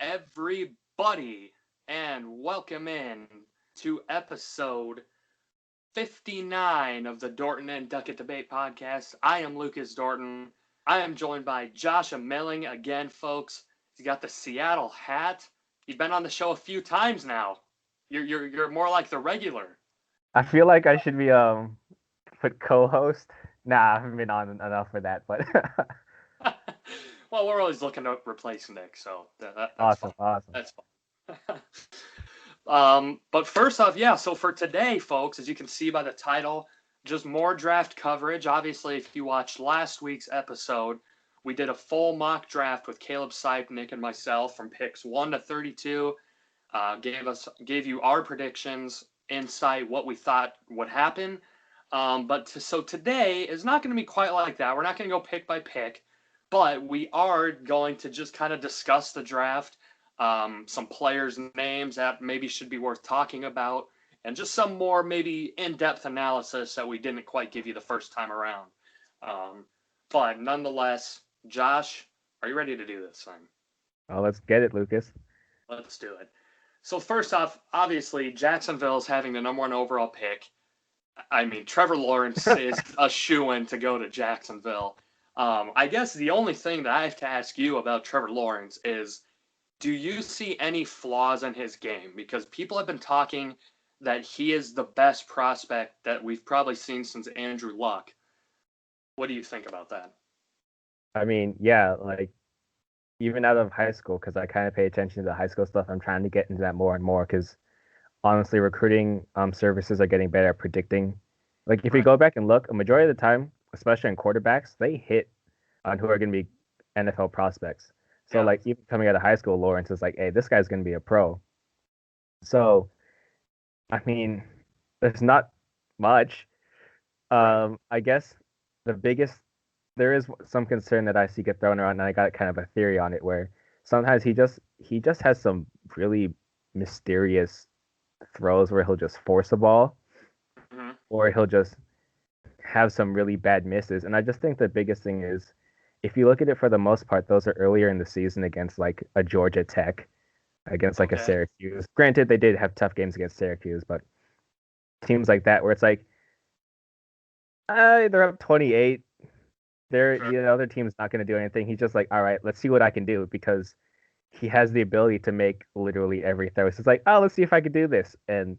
everybody, and welcome in to episode 59 of the Dorton and Duckett Debate Podcast. I am Lucas Dorton. I am joined by Josh Amiling again, folks. He's got the Seattle hat. He's been on the show a few times now. You're more like the regular. I feel like I should be put co-host. Nah, I haven't been on enough for that, but Well, we're always looking to replace Nick, so that's awesome, fine. awesome. That's fine. But first off, yeah, so for today, folks, as you can see by the title, just more draft coverage. Obviously, if you watched last week's episode, we did a full mock draft with Caleb Sipe, Nick, and myself from picks 1 to 32. Gave you our predictions, insight, what we thought would happen. So today is not going to be quite like that. We're not going to go pick by pick, but we are going to just kind of discuss the draft, some players' names that maybe should be worth talking about, and just some more maybe in-depth analysis that we didn't quite give you the first time around. But nonetheless, Josh, are you ready to do this thing? Well, let's get it, Lucas. Let's do it. So first off, obviously, Jacksonville's having the number 1 overall pick. I mean, Trevor Lawrence is a shoo-in to go to Jacksonville. I guess the only thing that I have to ask you about Trevor Lawrence is, do you see any flaws in his game? Because people have been talking that he is the best prospect that we've probably seen since Andrew Luck. What do you think about that? I mean, yeah, like even out of high school, because I kind of pay attention to the high school stuff. I'm trying to get into that more and more because honestly, recruiting services are getting better at predicting. Like if you go back and look, a majority of the time, especially in quarterbacks, they hit on who are going to be NFL prospects. So like even coming out of high school, Lawrence is like, hey, this guy's going to be a pro. So, I mean, there's not much. I guess there is some concern that I see get thrown around, and I got kind of a theory on it where sometimes he just has some really mysterious throws where he'll just force a ball, or he'll just have some really bad misses. And I just think the biggest thing is, if you look at it for the most part, those are earlier in the season against like a Georgia Tech, against like a Syracuse. Granted, they did have tough games against Syracuse, but teams like that where it's like, they're up 28. The other team's not going to do anything. He's just like, all right, let's see what I can do, because he has the ability to make literally every throw. So it's like, oh, let's see if I can do this. And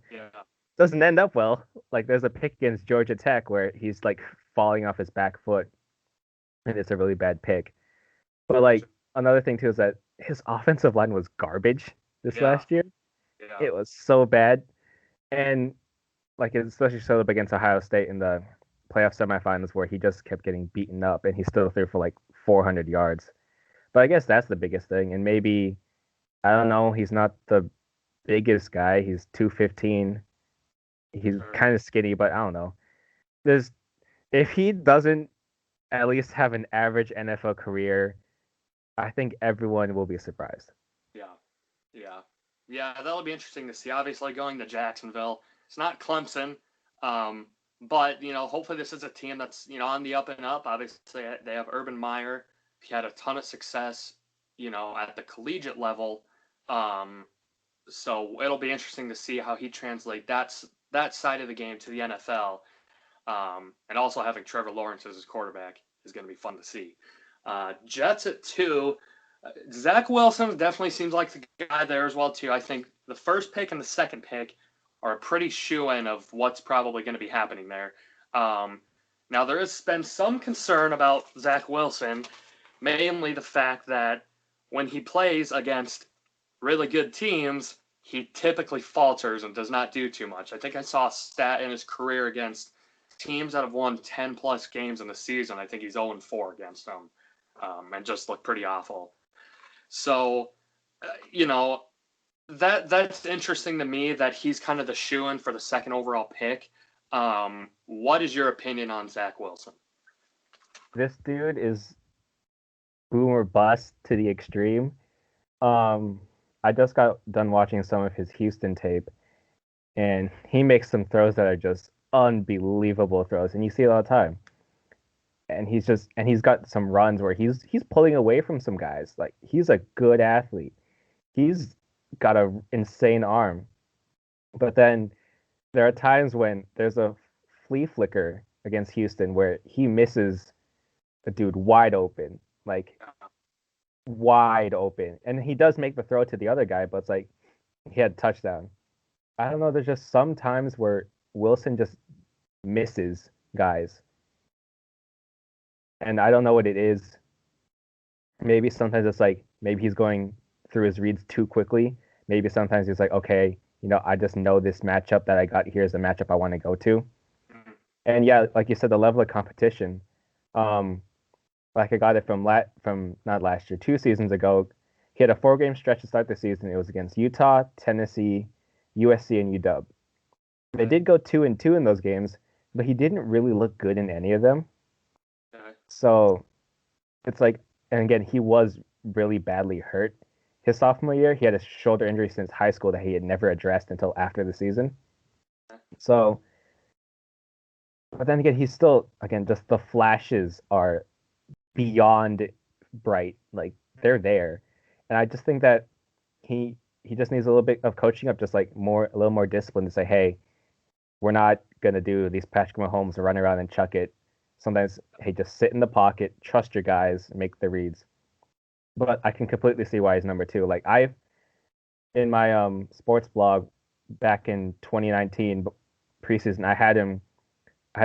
doesn't end up well. Like there's a pick against Georgia Tech where he's like falling off his back foot, and it's a really bad pick. But like another thing too is that his offensive line was garbage this last year. Yeah. It was so bad. And like especially showed up against Ohio State in the playoff semifinals where he just kept getting beaten up, and he still threw for like 400 yards. But I guess that's the biggest thing. And maybe, I don't know, he's not the biggest guy. He's 215. He's kind of skinny, but I don't know. If he doesn't at least have an average NFL career, I think everyone will be surprised. Yeah, that'll be interesting to see. Obviously, going to Jacksonville, it's not Clemson, but hopefully this is a team that's on the up and up. Obviously, they have Urban Meyer. He had a ton of success, at the collegiate level. So it'll be interesting to see how he translates that side of the game to the NFL. And also having Trevor Lawrence as his quarterback is going to be fun to see. Jets at 2. Zack Wilson definitely seems like the guy there as well, too. I think the first pick and the second pick are a pretty shoo-in of what's probably going to be happening there. Now, there has been some concern about Zack Wilson, mainly the fact that when he plays against really good teams, he typically falters and does not do too much. I think I saw a stat in his career against teams that have won 10-plus games in the season. I think he's 0-4 against them, and just looked pretty awful. So, that's interesting to me that he's kind of the shoo-in for the second overall pick. What is your opinion on Zack Wilson? This dude is boom or bust to the extreme. I just got done watching some of his Houston tape, and he makes some throws that are just unbelievable throws, and you see it all the time. And he's got some runs where he's pulling away from some guys. Like, he's a good athlete. He's got an insane arm. But then there are times when there's a flea flicker against Houston where he misses a dude wide open, like wide open. And he does make the throw to the other guy, but it's like he had a touchdown. I don't know. There's just some times where Wilson just misses guys. And I don't know what it is. Maybe sometimes it's like maybe he's going through his reads too quickly. Maybe sometimes he's like, okay, I just know this matchup that I got here is the matchup I want to go to. And yeah, like you said, the level of competition. Like I got it from not last year, 2 seasons ago. He had a 4-game stretch to start the season. It was against Utah, Tennessee, USC, and UW. They did go 2-2 in those games, but he didn't really look good in any of them. So it's like, and again, he was really badly hurt. His sophomore year, he had a shoulder injury since high school that he had never addressed until after the season. So, but then again, he's still, again, just the flashes are beyond bright. Like, they're there. And I just think that he just needs a little bit of coaching up, just like a little more discipline to say, hey, we're not going to do these Patrick Mahomes and run around and chuck it. Sometimes, hey, just sit in the pocket, trust your guys, make the reads. But I can completely see why he's number 2. Like in my sports blog back in 2019 preseason, I had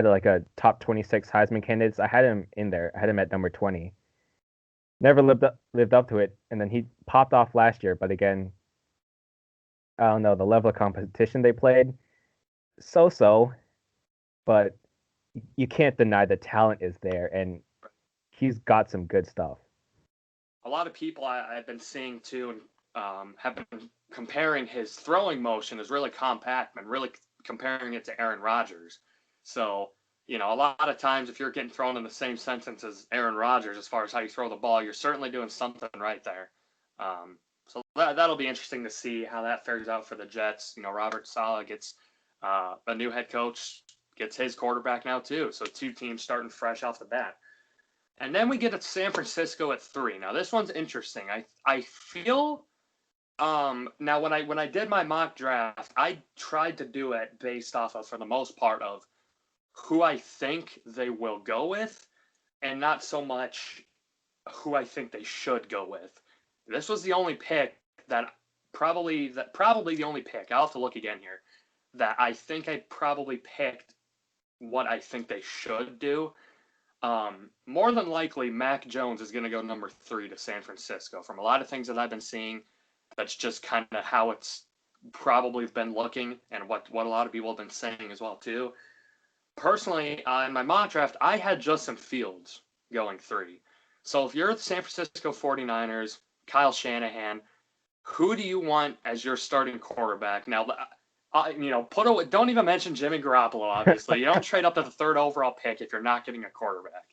like a top 26 Heisman candidates. I had him in there. I had him at number 20. Never lived up to it, and then he popped off last year. But again, I don't know, the level of competition they played, so. But you can't deny the talent is there, and he's got some good stuff. A lot of people I've been seeing too, and have been comparing his throwing motion is really compact and really comparing it to Aaron Rodgers. So, a lot of times if you're getting thrown in the same sentence as Aaron Rodgers as far as how you throw the ball, you're certainly doing something right there. So that'll be interesting to see how that fares out for the Jets. Robert Saleh gets a new head coach, gets his quarterback now too. So 2 teams starting fresh off the bat. And then we get to San Francisco at 3. Now this one's interesting. I feel now when I did my mock draft, I tried to do it based off of, for the most part, of who I think they will go with, and not so much who I think they should go with. This was the only pick that probably the only pick. I'll have to look again here. That I think I probably picked what I think they should do. More than likely, Mac Jones is going to go number 3 to San Francisco. From a lot of things that I've been seeing, that's just kind of how it's probably been looking, and what a lot of people have been saying as well too. Personally, in my mock draft, I had Justin Fields going 3. So if you're the San Francisco 49ers, Kyle Shanahan, who do you want as your starting quarterback? Now, don't even mention Jimmy Garoppolo, obviously. You don't trade up to the 3rd overall pick if you're not getting a quarterback.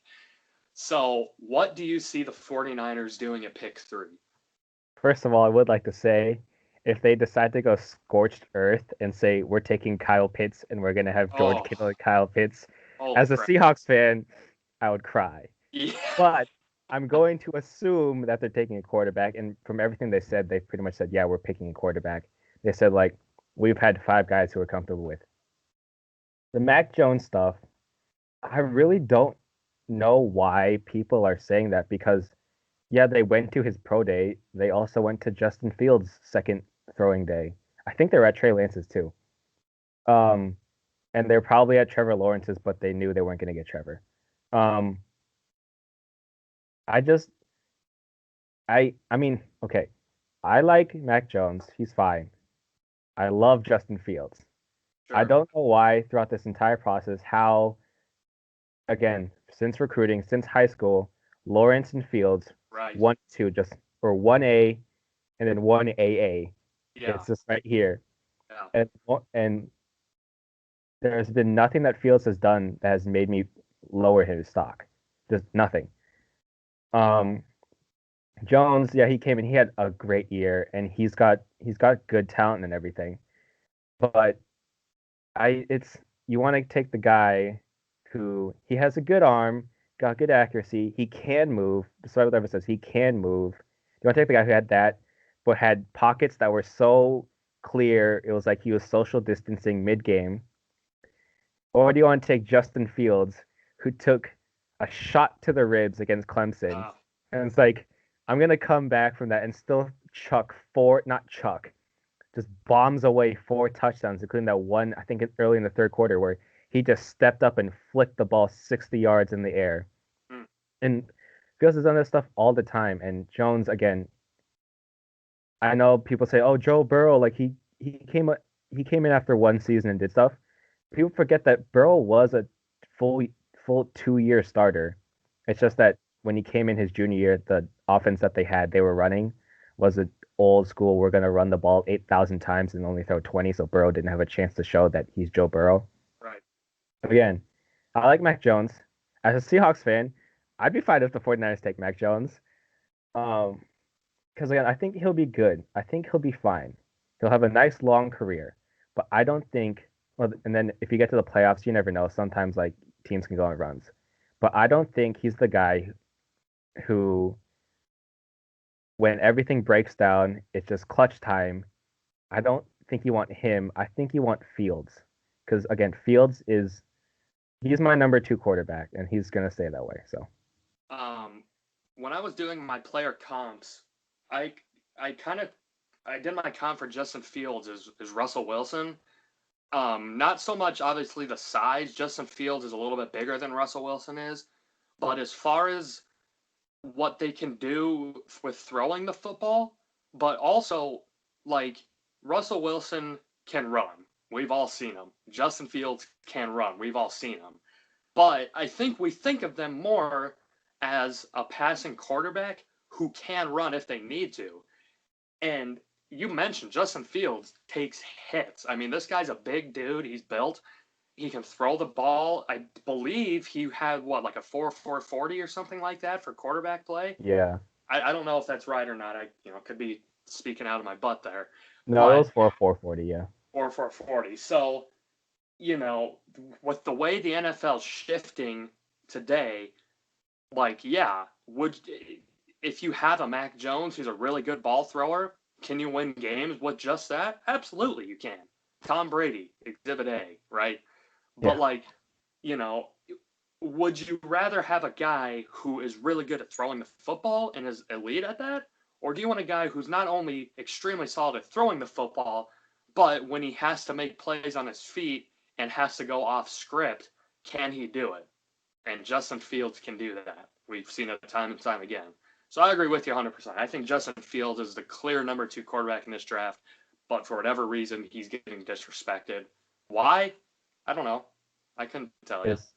So what do you see the 49ers doing at pick 3? First of all, I would like to say, if they decide to go scorched earth and say, we're taking Kyle Pitts and we're going to have George Kittle and Kyle Pitts, as a Seahawks fan, I would cry. Yeah. But I'm going to assume that they're taking a quarterback. And from everything they said, they pretty much said, yeah, we're picking a quarterback. They said, like, we've had 5 guys who we're comfortable with. The Mac Jones stuff, I really don't know why people are saying that, because, yeah, they went to his pro day. They also went to Justin Fields' second throwing day. I think they were at Trey Lance's too. And they're probably at Trevor Lawrence's, but they knew they weren't going to get Trevor. I mean, okay. I like Mac Jones. He's fine. I love Justin Fields. Sure. I don't know why throughout this entire process, how, again, since recruiting, since high school, Lawrence and Fields, right. 1-2, or 1A and then 1AA. Yeah. It's just right here. Yeah. And there's been nothing that Fields has done that has made me lower his stock. Just nothing. Jones, yeah, he came in. He had a great year, and he's got good talent and everything. But you want to take the guy who he has a good arm, got good accuracy, he can move. Despite what everyone says, he can move. You want to take the guy who had that, but had pockets that were so clear. It was like he was social distancing mid-game. Or do you want to take Justin Fields, who took a shot to the ribs against Clemson? Uh, And it's like, I'm going to come back from that and still chuck four, not chuck, just bombs away 4 touchdowns, including that one, I think early in the third quarter, where he just stepped up and flicked the ball 60 yards in the air. mm, And Fields has done this stuff all the time. And Jones, again, I know people say, "Oh, Joe Burrow, like he came in after one season and did stuff." People forget that Burrow was a full full 2 year starter. It's just that when he came in his junior year, the offense that they were running was an old school. We're gonna run the ball 8,000 times and only throw 20, so Burrow didn't have a chance to show that he's Joe Burrow. right. Again, I like Mac Jones. As a Seahawks fan, I'd be fine if the 49ers take Mac Jones. Um, because again, I think he'll be good. I think he'll be fine. He'll have a nice long career. But I don't think well, and then if you get to the playoffs, you never know. Sometimes like teams can go on runs. But I don't think he's the guy who when everything breaks down, it's just clutch time. I don't think you want him. I think you want Fields. Because again, Fields is he's my number 2 quarterback, and he's gonna stay that way. So Um, when I was doing my player comps, I I kind of I did my comp for Justin Fields as Russell Wilson. Not so much obviously the size. Justin Fields is a little bit bigger than Russell Wilson is, but as far as what they can do with throwing the football, but also like Russell Wilson can run. We've all seen him. Justin Fields can run. We've all seen him. But I think we think of them more as a passing quarterback who can run if they need to. And you mentioned Justin Fields takes hits. I mean, this guy's a big dude. He's built. He can throw the ball. I believe he had what, like a 4.40 or something like that for quarterback play. yeah. I don't know if that's right or not. I could be speaking out of my butt there, No, it but was 4.40, yeah. 4.40. So with the way the NFL's shifting today, like, yeah, if you have a Mac Jones who's a really good ball thrower, can you win games with just that? Absolutely, you can. Tom Brady, Exhibit A, right? But Yeah. like, you know, would you rather have a guy who is really good at throwing the football and is elite at that? Or do you want a guy who's not only extremely solid at throwing the football, but when he has to make plays on his feet and has to go off script, can he do it? And Justin Fields can do that. We've seen it time and time again. So I agree with you 100%. I think Justin Fields is the clear number 2 quarterback in this draft, but for whatever reason, he's getting disrespected. Why? I don't know. I couldn't tell you. Is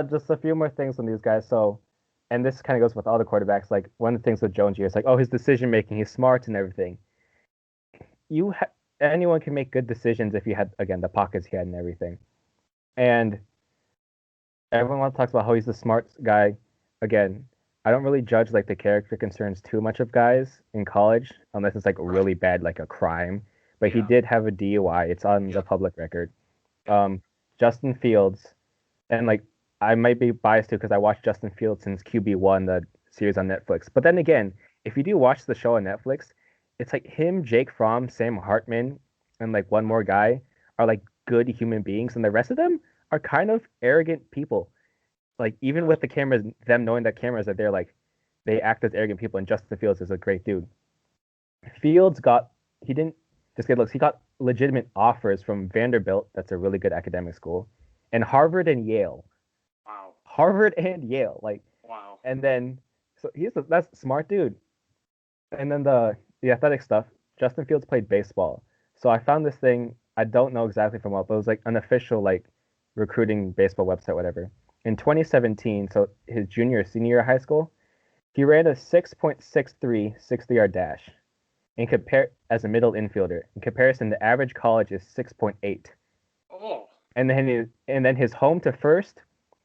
just a few more things on these guys. So, and this kind of goes with all the quarterbacks. Like one of the things with Jones here is like, oh, his decision making, he's smart and everything. You anyone can make good decisions if you had again the pockets he had and everything. And everyone talks about how he's the smart guy. Again, I don't really judge like the character concerns too much of guys in college unless it's like Right. really bad, like a crime. But he Yeah. did have a DUI. It's on the Yep. public record. Yep. Justin Fields, and like I might be biased too because I watched Justin Fields since QB1, the series on Netflix. But then again, if you do watch the show on Netflix, it's like him, Jake Fromm, Sam Hartman, and like one more guy are like good human beings, and the rest of them are kind of arrogant people. Like even with the cameras, them knowing that cameras are there, like they act as arrogant people. And Justin Fields is a great dude. Fields got he didn't just get looks. He got legitimate offers from Vanderbilt, that's a really good academic school, and Harvard and Yale. Wow. Harvard and Yale, like, Wow. and then so that's a smart dude. And then the athletic stuff. Justin Fields played baseball, so I found this thing. I don't know exactly from what, but it was like an official like recruiting baseball website, whatever. In 2017, so his junior senior year of high school, he ran a 6.63 60-yard dash. In compare as a middle infielder, in comparison, the average college is 6.8. Oh. And then his home to first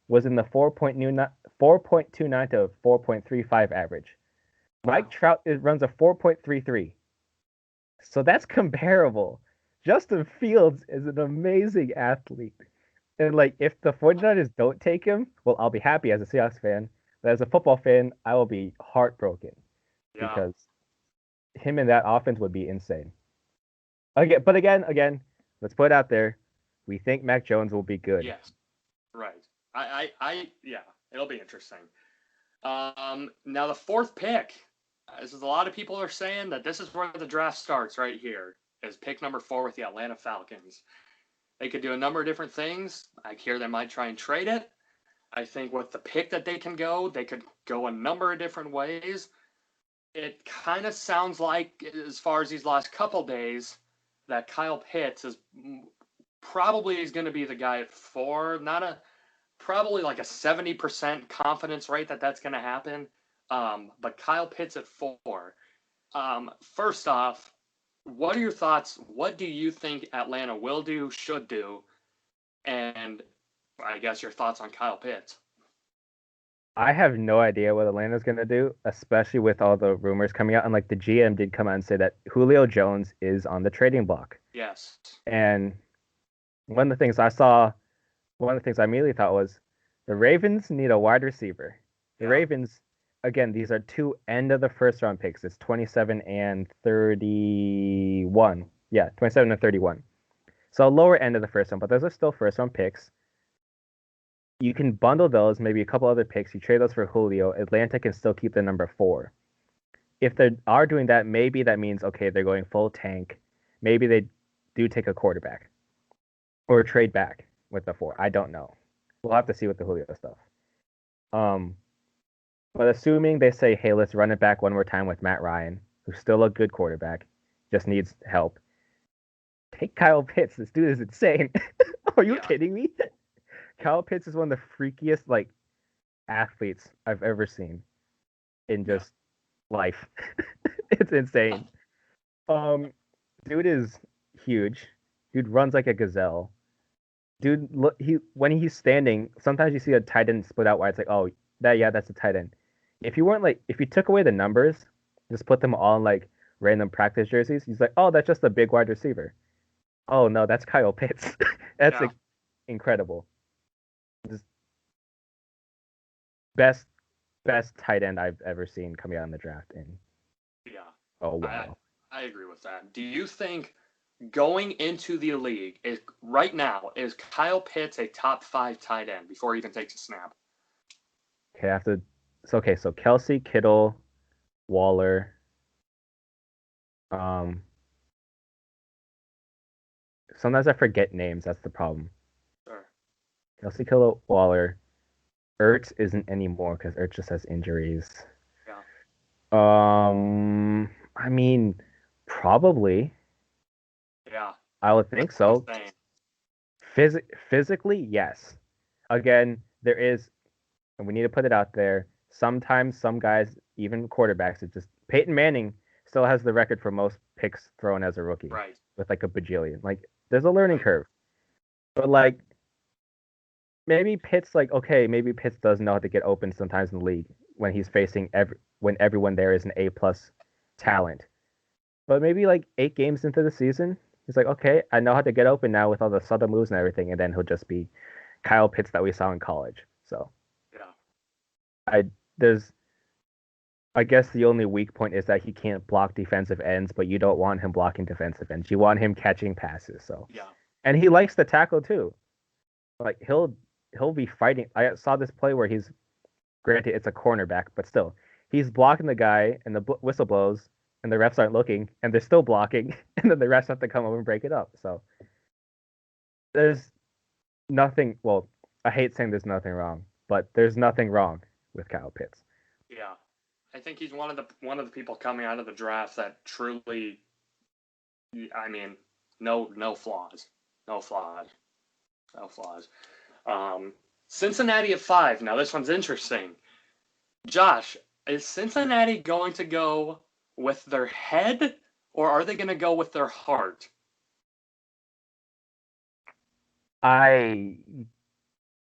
was in the 4.29 to 4.35 average. Mike Wow. Trout runs a 4.33. So that's comparable. Justin Fields is an amazing athlete. And like if the 49ers don't take him, well, I'll be happy as a Seahawks fan. But as a football fan, I will be heartbroken Yeah. because him in that offense would be insane. Again, let's put it out there. We think Mac Jones will be good. Yes, right. Yeah, it'll be interesting. Now the fourth pick. This is a lot of people are saying that this is where the draft starts right here. Is pick number 4 with the Atlanta Falcons. They could do a number of different things. I hear they might try and trade it. I think with the pick that they could go a number of different ways. It kind of sounds like, as far as these last couple days, that Kyle Pitts is probably going to be the guy at 4. Probably like a 70% confidence rate that that's going to happen. But Kyle Pitts at 4. First off, what are your thoughts? What do you think Atlanta will do, should do? And I guess your thoughts on Kyle Pitts. I have no idea what Atlanta's gonna do, especially with all the rumors coming out. And like the GM did come out and say that Julio Jones is on the trading block. Yes. And one of the things I immediately thought was the Ravens need a wide receiver. The Ravens, again, these are 2 end of the first round picks. It's 27 and 31. Yeah, 27 and 31. So lower end of the first round, but those are still first round picks. You can bundle those, maybe a couple other picks. You trade those for Julio. Atlanta can still keep the number 4. If they are doing that, maybe that means, okay, they're going full tank. Maybe they do take a quarterback or trade back with the 4. I don't know. We'll have to see with the Julio stuff. But assuming they say, hey, let's run it back one more time with Matt Ryan, who's still a good quarterback, just needs help. Take Kyle Pitts. This dude is insane. Are you kidding me? Kyle Pitts is one of the freakiest athletes I've ever seen in just life. It's insane. Dude is huge. Dude runs like a gazelle. Dude, look, when he's standing, sometimes you see a tight end split out wide. It's like, oh, that's a tight end. If you took away the numbers, just put them all in random practice jerseys, he's like, oh, that's just a big wide receiver. Oh no, that's Kyle Pitts. That's incredible. Just best tight end I've ever seen coming out in the draft. Oh wow. I agree with that. Do you think going into the league right now is Kyle Pitts a top 5 tight end before he even takes a snap? Okay, so Kelsey, Kittle, Waller, sometimes I forget names. That's the problem. Sure. Kelsey, Kittle, Waller. Ertz isn't anymore because Ertz just has injuries. Yeah. I mean, probably. Yeah. I would think so. Physically, yes. Again, there is, and we need to put it out there. Sometimes some guys, even quarterbacks, it just Peyton Manning still has the record for most picks thrown as a rookie. Right. With a bajillion. There's a learning curve. But maybe Pitts maybe Pitts does know how to get open sometimes in the league when he's facing when everyone there is an A+ talent. But maybe 8 games into the season, he's like, okay, I know how to get open now with all the subtle moves and everything, and then he'll just be Kyle Pitts that we saw in college. So I guess the only weak point is that he can't block defensive ends, but you don't want him blocking defensive ends. You want him catching passes. So and he likes to tackle too. He'll be fighting. I saw this play where granted it's a cornerback, but still he's blocking the guy and the whistle blows and the refs aren't looking and they're still blocking and then the refs have to come over and break it up. So there's nothing. Well, I hate saying there's nothing wrong, but there's nothing wrong with Kyle Pitts. Yeah. I think he's one of the people coming out of the draft that truly, I mean, no flaws. Cincinnati at 5. Now this one's interesting. Josh, is Cincinnati going to go with their head or are they going to go with their heart? I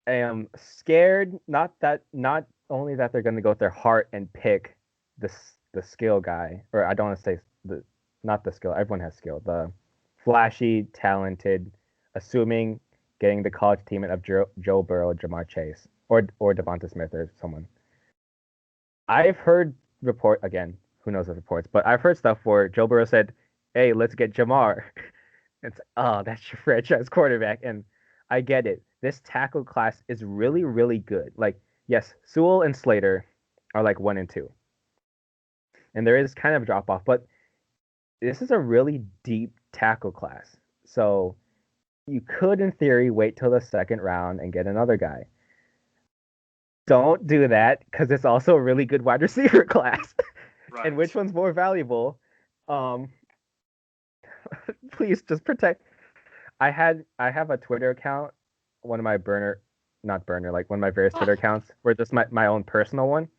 am scared. Not only that they're going to go with their heart and pick the skill guy, or I don't want to say not the skill. Everyone has skill. The flashy, talented, assuming getting the college team of Joe Burrow, Jamar Chase, or Devonta Smith or someone. I've heard who knows the reports, but I've heard stuff where Joe Burrow said, "Hey, let's get Jamar." It's oh, that's your franchise quarterback, and I get it. This tackle class is really, really good. Like, yes, Sewell and Slater are like 1 and 2, and there is kind of a drop off, but this is a really deep tackle class. So you could, in theory, wait till the second round and get another guy. Don't do that because it's also a really good wide receiver class. Right. And which one's more valuable? Um, please just protect. I have a Twitter account, one of my not burner, like one of my various Twitter accounts, where just my own personal one.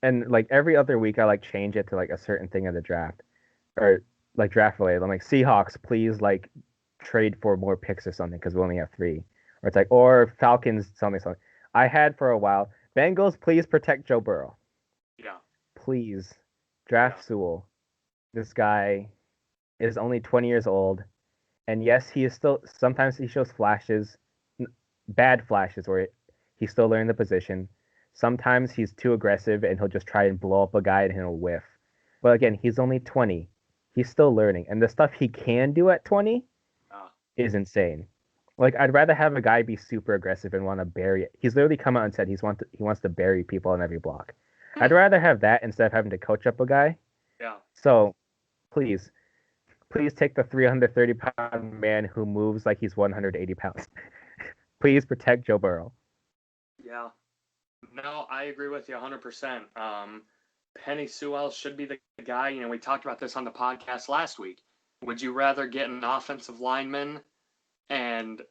And like every other week, I like change it to like a certain thing in the draft, or like draft related. I'm like Seahawks, please like trade for more picks or something because we only have 3. Or it's like or Falcons something. I had for a while Bengals, please protect Joe Burrow. Yeah. Please draft Sewell. This guy is only 20 years old. And yes, he is still, sometimes he shows flashes, bad flashes, where he's still learning the position. Sometimes he's too aggressive and he'll just try and blow up a guy and he'll whiff. But again, he's only 20. He's still learning. And the stuff he can do at 20 is insane. Like, I'd rather have a guy be super aggressive and want to bury it. He's literally come out and said he wants to bury people on every block. I'd rather have that instead of having to coach up a guy. Yeah. So, please take the 330-pound man who moves like he's 180 pounds. Please protect Joe Burrow. Yeah. No, I agree with you 100%. Penny Sewell should be the guy. You know, we talked about this on the podcast last week. Would you rather get an offensive lineman and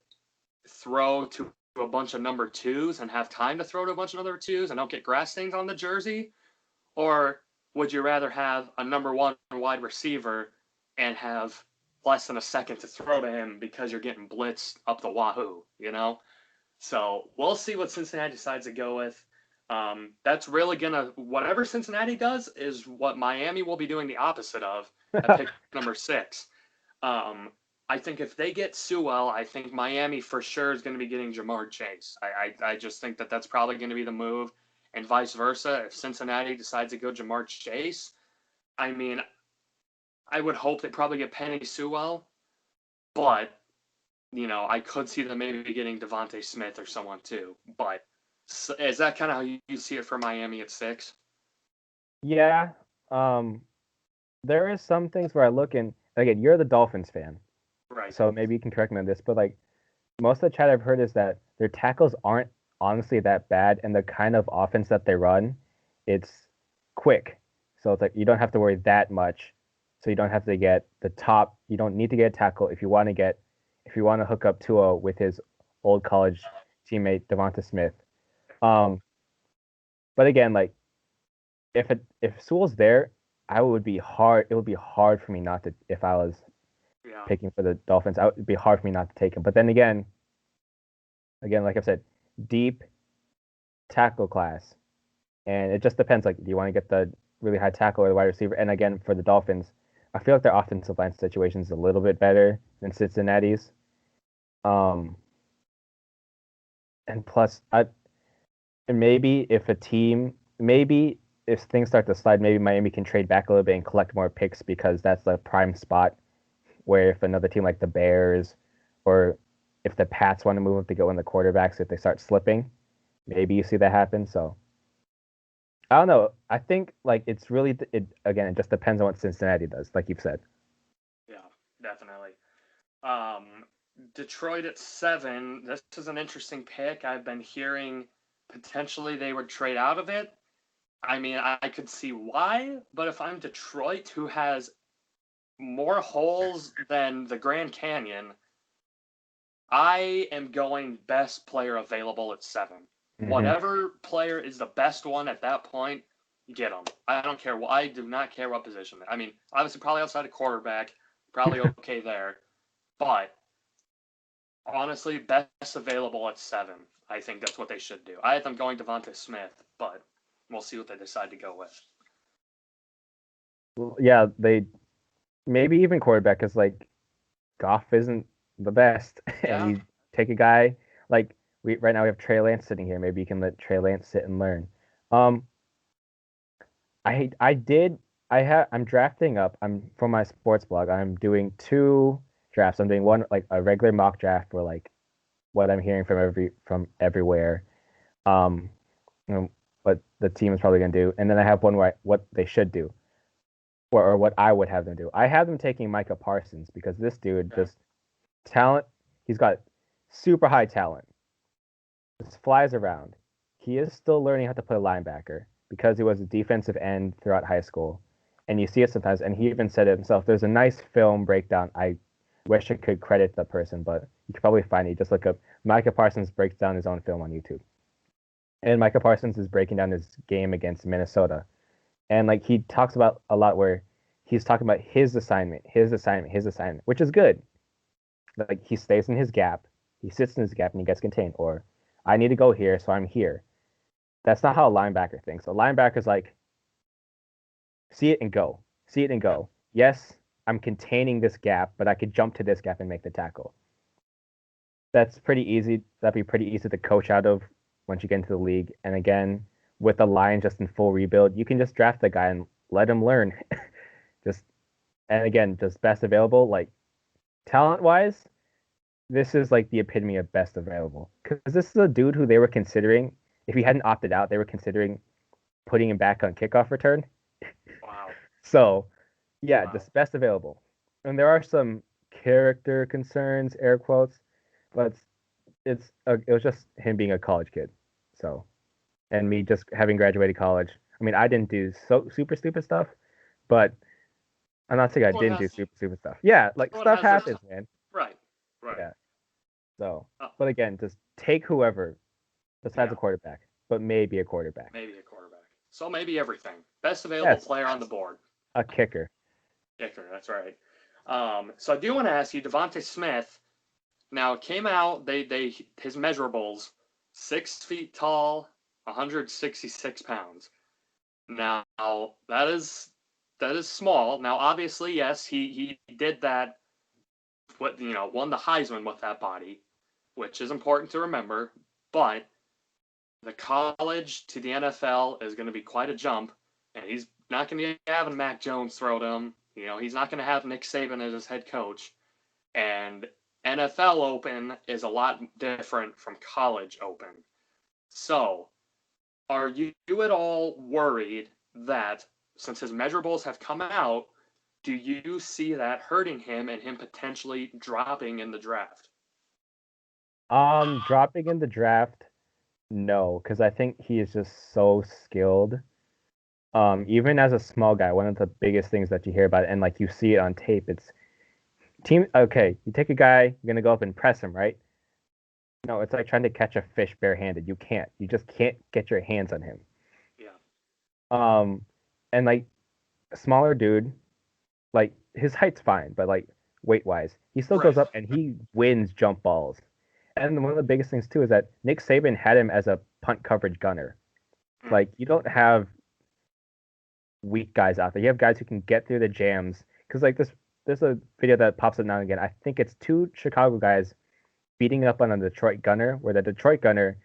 throw to a bunch of number 2s and have time to throw to a bunch of number 2s and don't get grass stains on the jersey? Or would you rather have a number 1 wide receiver and have less than a second to throw to him because you're getting blitzed up the wahoo, you know? So we'll see what Cincinnati decides to go with. That's really whatever Cincinnati does is what Miami will be doing the opposite of at pick number 6. I think if they get Sewell, I think Miami for sure is going to be getting Jamar Chase. I just think that's probably going to be the move, and vice versa. If Cincinnati decides to go Jamar Chase, I mean, I would hope they probably get Penny Sewell, but you know, I could see them maybe getting Devontae Smith or someone too. But is that kind of how you see it for Miami at 6? Yeah. There is some things where I look and again, you're the Dolphins fan. Right. So maybe you can correct me on this, but like most of the chat I've heard is that their tackles aren't honestly that bad, and the kind of offense that they run, it's quick. So it's like you don't have to worry that much. So you don't have to get the top. You don't need to get a tackle if you want to hook up Tua with his old college teammate Devonta Smith. But again, like if Sewell's there, it would be hard for me not to, if I was picking for the Dolphins, it would be hard for me not to take him. But then again, like I've said, deep tackle class. And it just depends. Like, do you want to get the really high tackle or the wide receiver? And again, for the Dolphins, I feel like their offensive line situation is a little bit better than Cincinnati's. And plus, maybe if things start to slide, maybe Miami can trade back a little bit and collect more picks because that's the prime spot where if another team like the Bears or if the Pats want to move up to go in the quarterbacks, if they start slipping, maybe you see that happen. So I don't know. I think like it's really it just depends on what Cincinnati does, like you've said. Yeah, definitely. Detroit at 7. This is an interesting pick. I've been hearing potentially they would trade out of it. I mean, I could see why, but if I'm Detroit, who has more holes than the Grand Canyon, I am going best player available at 7. Mm-hmm. Whatever player is the best one at that point, get them. I don't care. I do not care what position. I mean, obviously, probably outside of quarterback, probably okay there. But honestly, best available at 7. I think that's what they should do. I had them going Devonta Smith, but we'll see what they decide to go with. Well, yeah, they maybe even quarterback because like Goff isn't the best, and you take a guy like right now we have Trey Lance sitting here. Maybe you can let Trey Lance sit and learn. I'm drafting up. I'm for my sports blog. I'm doing two drafts. I'm doing one like a regular mock draft for like what I'm hearing from everywhere. Um, you know, what the team is probably gonna do, and then I have one where what they should do, or what I would have them do. I have them taking Micah Parsons because this dude Okay. just talent. He's got super high talent. Just flies around. He is still learning how to play linebacker because he was a defensive end throughout high school. And you see it sometimes, and he even said it himself. There's a nice film breakdown. I wish I could credit the person, but you could probably find it. Just look up Micah Parsons breaks down his own film on YouTube. And Micah Parsons is breaking down his game against Minnesota. And like he talks about a lot where he's talking about his assignment, which is good. Like he stays in his gap, he sits in his gap and he gets contained. Or I need to go here, so I'm here. That's not how a linebacker thinks. A linebacker's like, see it and go. See it and Yeah. go. Yes, I'm containing this gap, but I could jump to this gap and make the tackle. That's pretty easy. That'd be pretty easy to coach out of once you get into the league. And again, with the line just in full rebuild, you can just draft the guy and let him learn. just and again, just best available. Like talent wise, this is like the epitome of best available. Because this is a dude who they were considering. If he hadn't opted out, they were considering putting him back on kickoff return. Wow. So, yeah, Wow. just best available. And there are some character concerns, air quotes, but it was just him being a college kid. So, and me just having graduated college. I mean, I didn't do so super stupid stuff, but I'm not saying I Everyone didn't do has super stupid stuff. Yeah, like everyone stuff has their happens, time. man. Right. Right. Yeah. So, Uh, but again, just take whoever besides yeah. a quarterback, but maybe a quarterback. Maybe a quarterback. So maybe everything. Best available Yes, player on the board. a kicker. Kicker. That's right. So I do want to ask you, Devontae Smith. Now it came out. They his measurables: 6 feet tall, 166 pounds. Now that is small. Now obviously yes, he did that. What won the Heisman with that body, which is important to remember. But the college to the NFL is going to be quite a jump, and he's not going to be having Mac Jones throw to him. He's not going to have Nick Saban as his head coach. And NFL Open is a lot different from college Open. So, are you at all worried that since his measurables have come out, do you see that hurting him and him potentially dropping in the draft? Dropping in the draft, no, because I think he is just so skilled. Even as a small guy, one of the biggest things that you hear about, and like you see it on tape, it's team. Okay, you take a guy, you're gonna go up and press him, right? No, it's like trying to catch a fish barehanded. You can't. You just can't get your hands on him. Yeah. Um, and like a smaller dude, like his height's fine, but like weight wise, he still Right. goes up and he wins jump balls. And one of the biggest things too is that Nick Saban had him as a punt coverage gunner. Mm. Like you don't have weak guys out there. You have guys who can get through the jams. Because like this, there's a video that pops up now and again. I think it's two Chicago guys beating up on a Detroit gunner, where the Detroit gunner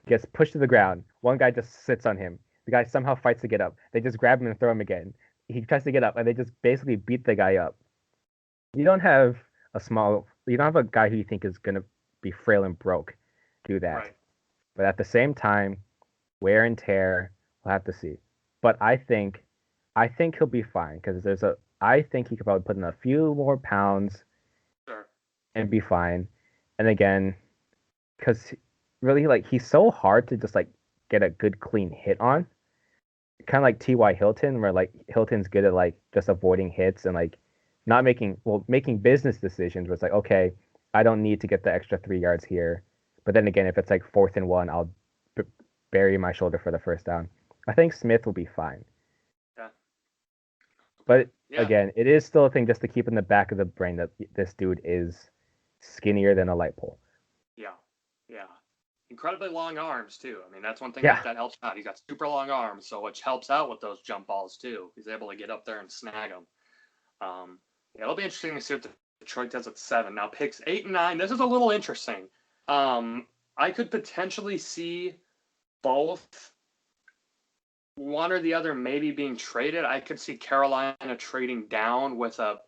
gets pushed to the ground. One guy just sits on him. The guy somehow fights to get up. They just grab him and throw him again. He tries to get up, and they just basically beat the guy up. You don't have you don't have a guy who you think is gonna be frail and broke do that. Right. But at the same time, wear and tear, we'll have to see. But I think he'll be fine because I think he could probably put in a few more pounds Sure. and be fine. And again, because really, like, he's so hard to just like get a good clean hit on. Kind of like T.Y. Hilton, where like Hilton's good at like just avoiding hits and like not making business decisions where it's like, okay, I don't need to get the extra 3 yards here. But then again, if it's like 4th and 1, I'll b- bury my shoulder for the first down. I think Smith will be fine. Yeah. Okay. But Yeah. again, it is still a thing just to keep in the back of the brain that this dude is skinnier than a light pole. Yeah. Yeah. Incredibly long arms too. I mean, that's one thing Yeah. that helps out. He's got super long arms, so which helps out with those jump balls too. He's able to get up there and snag them. Yeah, it'll be interesting to see what Detroit does at 7. Now picks 8 and 9. This is a little interesting. I could potentially see both one or the other maybe being traded. I could see Carolina trading down with a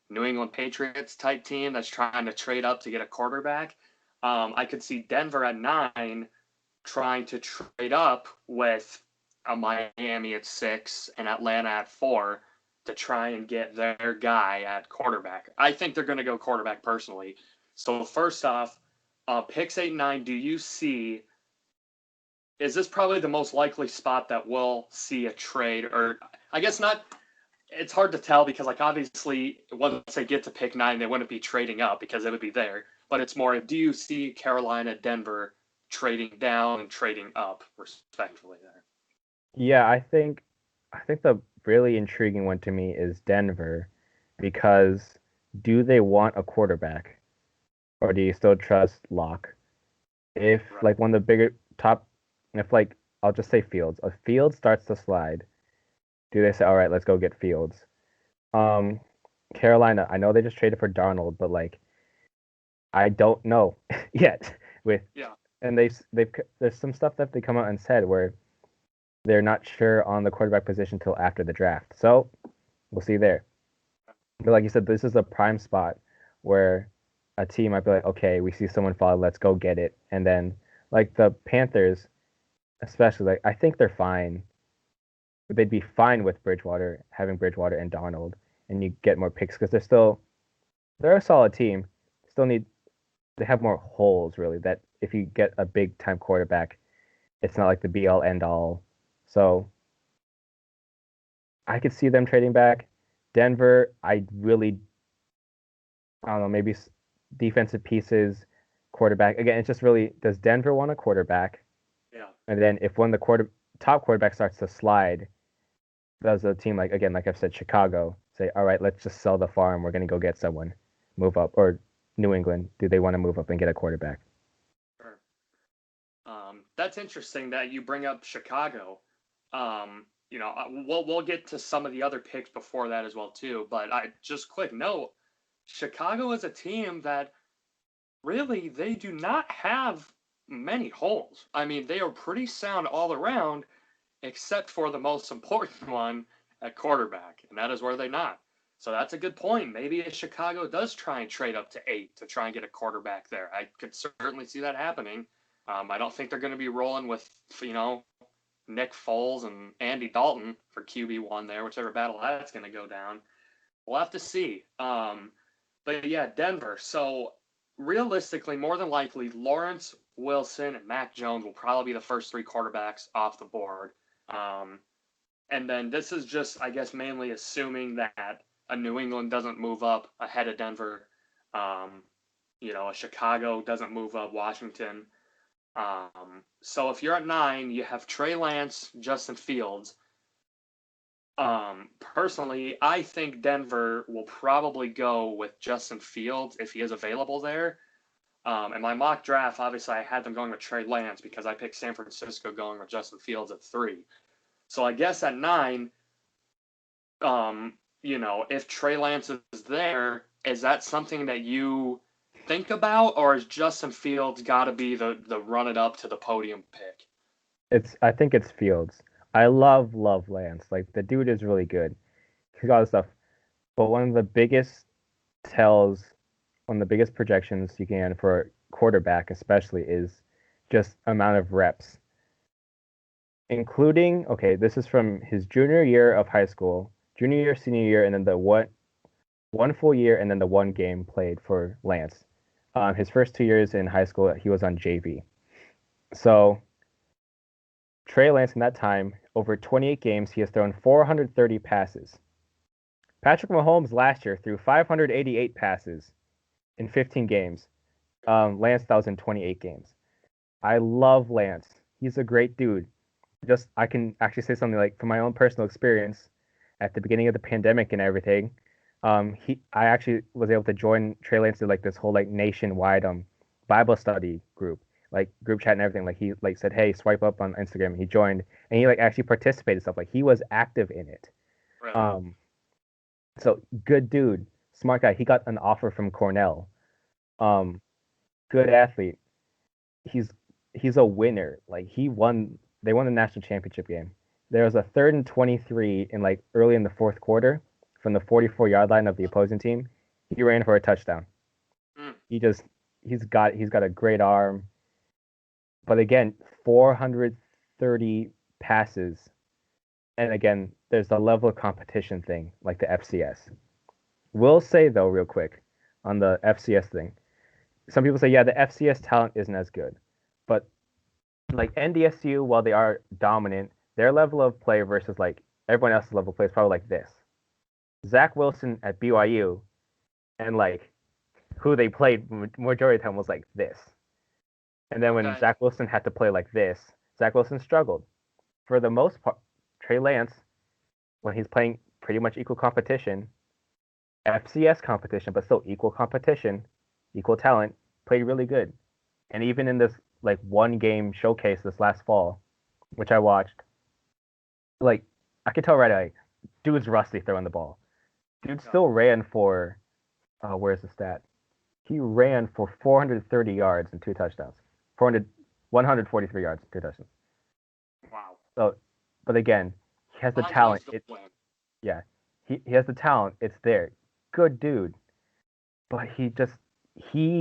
New England Patriots type team that's trying to trade up to get a quarterback. I could see Denver at 9 trying to trade up with a Miami at 6 and Atlanta at 4 to try and get their guy at quarterback. I think they're going to go quarterback personally. So first off, picks 8 and 9, do you see, is this probably the most likely spot that we'll see a trade? Or I guess not, it's hard to tell because, like, obviously once they get to pick 9, they wouldn't be trading up because it would be there. But it's more, do you see Carolina, Denver trading down and trading up respectively there? Yeah, I think the really intriguing one to me is Denver, because do they want a quarterback, or do you still trust Locke? If Right. like one of the bigger top, if like I'll just say Fields, if Fields starts to slide, do they say, all right, let's go get Fields? Um, Carolina, I know they just traded for Darnold, but like I don't know yet with, Yeah. and they've there's some stuff that they come out and said where they're not sure on the quarterback position till after the draft. So we'll see there. But like you said, this is a prime spot where a team might be like, okay, we see someone fall, let's go get it. And then like the Panthers, especially, like I think they're fine. They'd be fine with Bridgewater, having Bridgewater and Donald, and you get more picks because they're a solid team. Still need they have more holes really. That if you get a big time quarterback, it's not like the be all end all. So I could see them trading back. Denver, I don't know, maybe defensive pieces, quarterback. Again, it's just really, does Denver want a quarterback? Yeah. And then if one of the top quarterback starts to slide, does a team like, again, like I've said, Chicago say, all right, let's just sell the farm. We're going to go get someone, move up, or New England, do they want to move up and get a quarterback? Sure. That's interesting that you bring up Chicago. We'll get to some of the other picks before that as well too. But I just quick note: Chicago is a team that really they do not have many holes. I mean, they are pretty sound all around, except for the most important one at quarterback, and that is where they're not. So that's a good point. Maybe if Chicago does try and trade up to 8 to try and get a quarterback there, I could certainly see that happening. I don't think they're going to be rolling with, Nick Foles and Andy Dalton for QB1 there, whichever battle that's going to go down. We'll have to see. But yeah, Denver. So realistically, more than likely, Lawrence, Wilson, and Mac Jones will probably be the first 3 quarterbacks off the board. Um, and then this is just, I guess, mainly assuming that a New England doesn't move up ahead of Denver. Um, a Chicago doesn't move up Washington. So if you're at 9, you have Trey Lance, Justin Fields. Personally, I think Denver will probably go with Justin Fields if he is available there. And my mock draft, obviously, I had them going with Trey Lance because I picked San Francisco going with Justin Fields at 3. So I guess at 9, if Trey Lance is there, is that something that you think about, or is Justin Fields got to be the run it up to the podium pick? I think it's Fields. I love Lance. Like the dude is really good. He's got all this stuff. But one of the biggest tells, one of the biggest projections you can for a quarterback, especially, is just amount of reps. Including, okay, this is from his junior year of high school, junior year, senior year, and then the one full year, and then the one game played for Lance. His first 2 years in high school, he was on JV. So Trey Lance in that time, over 28 games, he has thrown 430 passes. Patrick Mahomes last year threw 588 passes in 15 games. Lance, that was in 28 games. I love Lance. He's a great dude. Just I can actually say something like from my own personal experience at the beginning of the pandemic and everything. I actually was able to join Trey Lance to like this whole like nationwide Bible study group, like group chat and everything. Like he like said, hey, swipe up on Instagram. He joined and he like actually participated stuff. Like he was active in it. Right. Um, so good dude, smart guy. He got an offer from Cornell. Um, good athlete. He's he's a winner. Like he won. They won the national championship game. There was a 3rd and 23 in like early in the fourth quarter from the 44-yard line of the opposing team. He ran for a touchdown. Mm. He's got a great arm. But again, 430 passes. And again, there's the level of competition thing, like the FCS. Will say though, real quick, on the FCS thing, some people say, yeah, the FCS talent isn't as good. But like NDSU, while they are dominant, their level of play versus like everyone else's level of play is probably like this. Zack Wilson at BYU and like who they played majority of the time was like this. And then when Okay. Zack Wilson had to play like this, Zack Wilson struggled. For the most part, Trey Lance, when he's playing pretty much equal competition, FCS competition, but still equal competition, equal talent, played really good. And even in this like one game showcase this last fall, which I watched, like I could tell right away, dude's rusty throwing the ball. Dude still ran for where's the stat? He ran for 430 yards and 2 touchdowns. 143 yards and 2 touchdowns. Wow. So, but again, he has the talent. Yeah, he has the talent. It's there. Good dude. But he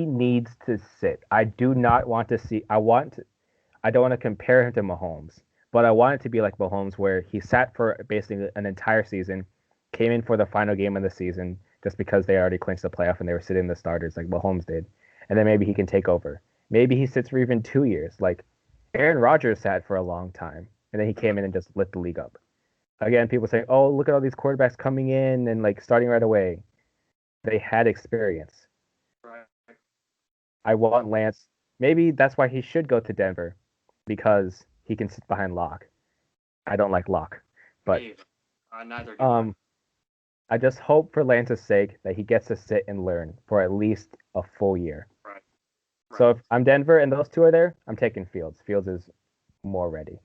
needs to sit. I do not want to see. I don't want to compare him to Mahomes, but I want it to be like Mahomes, where he sat for basically an entire season, came in for the final game of the season just because they already clinched the playoff and they were sitting the starters like Mahomes did, and then maybe he can take over. Maybe he sits for even 2 years, like Aaron Rodgers sat for a long time, and then he came in and just lit the league up. Again, people say, "Oh, look at all these quarterbacks coming in and like starting right away." They had experience. Right. I want Lance. Maybe that's why he should go to Denver, because he can sit behind Locke. I don't like Locke, but neither do I. I just hope for Lance's sake that he gets to sit and learn for at least a full year. Right. So if I'm Denver and those two are there, I'm taking Fields. Fields is more ready.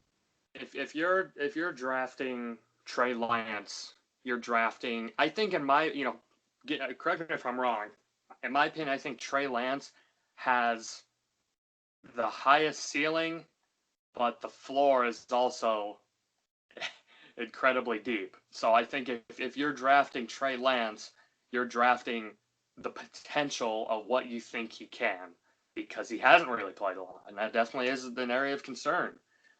If you're drafting Trey Lance, you're drafting. I think in my correct me if I'm wrong. In my opinion, I think Trey Lance has the highest ceiling, but the floor is also incredibly deep. So I think if you're drafting Trey Lance, you're drafting the potential of what you think he can, because he hasn't really played a lot, and that definitely is an area of concern.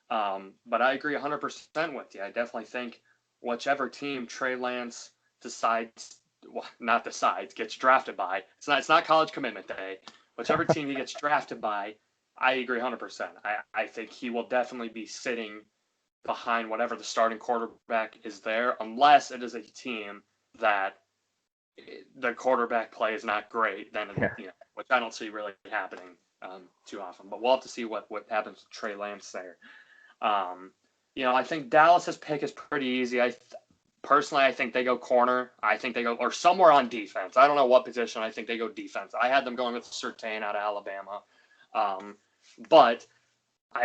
But I agree 100% with you. I definitely think whichever team Trey Lance decides, well, not decides, gets drafted by, it's not college commitment day. Whichever team he gets drafted by, I agree 100%. I think he will definitely be sitting behind whatever the starting quarterback is there, unless it is a team that the quarterback play is not great, then which I don't see really happening too often. But we'll have to see what happens with Trey Lance there. I think Dallas's pick is pretty easy. Personally, I think they go corner. I think they go or somewhere on defense. I don't know what position. I think they go defense. I had them going with Surtain out of Alabama, but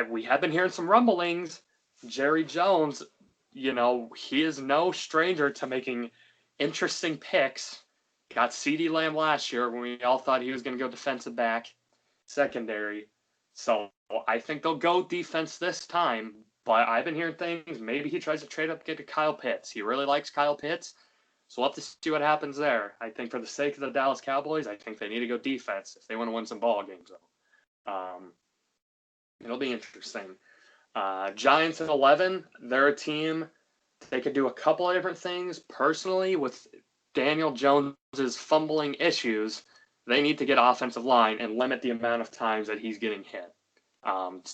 we have been hearing some rumblings. Jerry Jones, he is no stranger to making interesting picks. Got CeeDee Lamb last year when we all thought he was going to go defensive back, secondary. So I think they'll go defense this time. But I've been hearing things. Maybe he tries to trade up, get to Kyle Pitts. He really likes Kyle Pitts. So we'll have to see what happens there. I think for the sake of the Dallas Cowboys, I think they need to go defense if they want to win some ball games. It'll be interesting. Giants at 11, they're a team. They could do a couple of different things. Personally, with Daniel Jones's fumbling issues, they need to get offensive line and limit the amount of times that he's getting hit.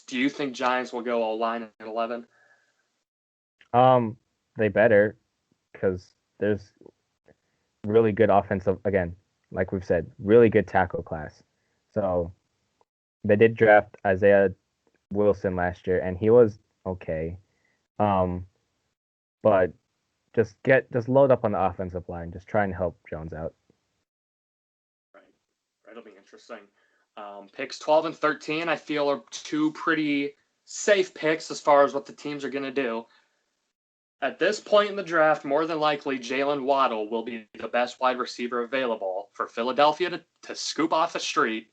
Do you think Giants will go O-line at 11? They better, because there's really good offensive, again, like we've said, really good tackle class. So they did draft Isaiah Wilson last year, and he was okay. But just load up on the offensive line. Just try and help Jones out. Right. It'll be interesting. Picks 12 and 13, I feel, are two pretty safe picks as far as what the teams are going to do. At this point in the draft, more than likely, Jalen Waddle will be the best wide receiver available for Philadelphia to scoop off the street.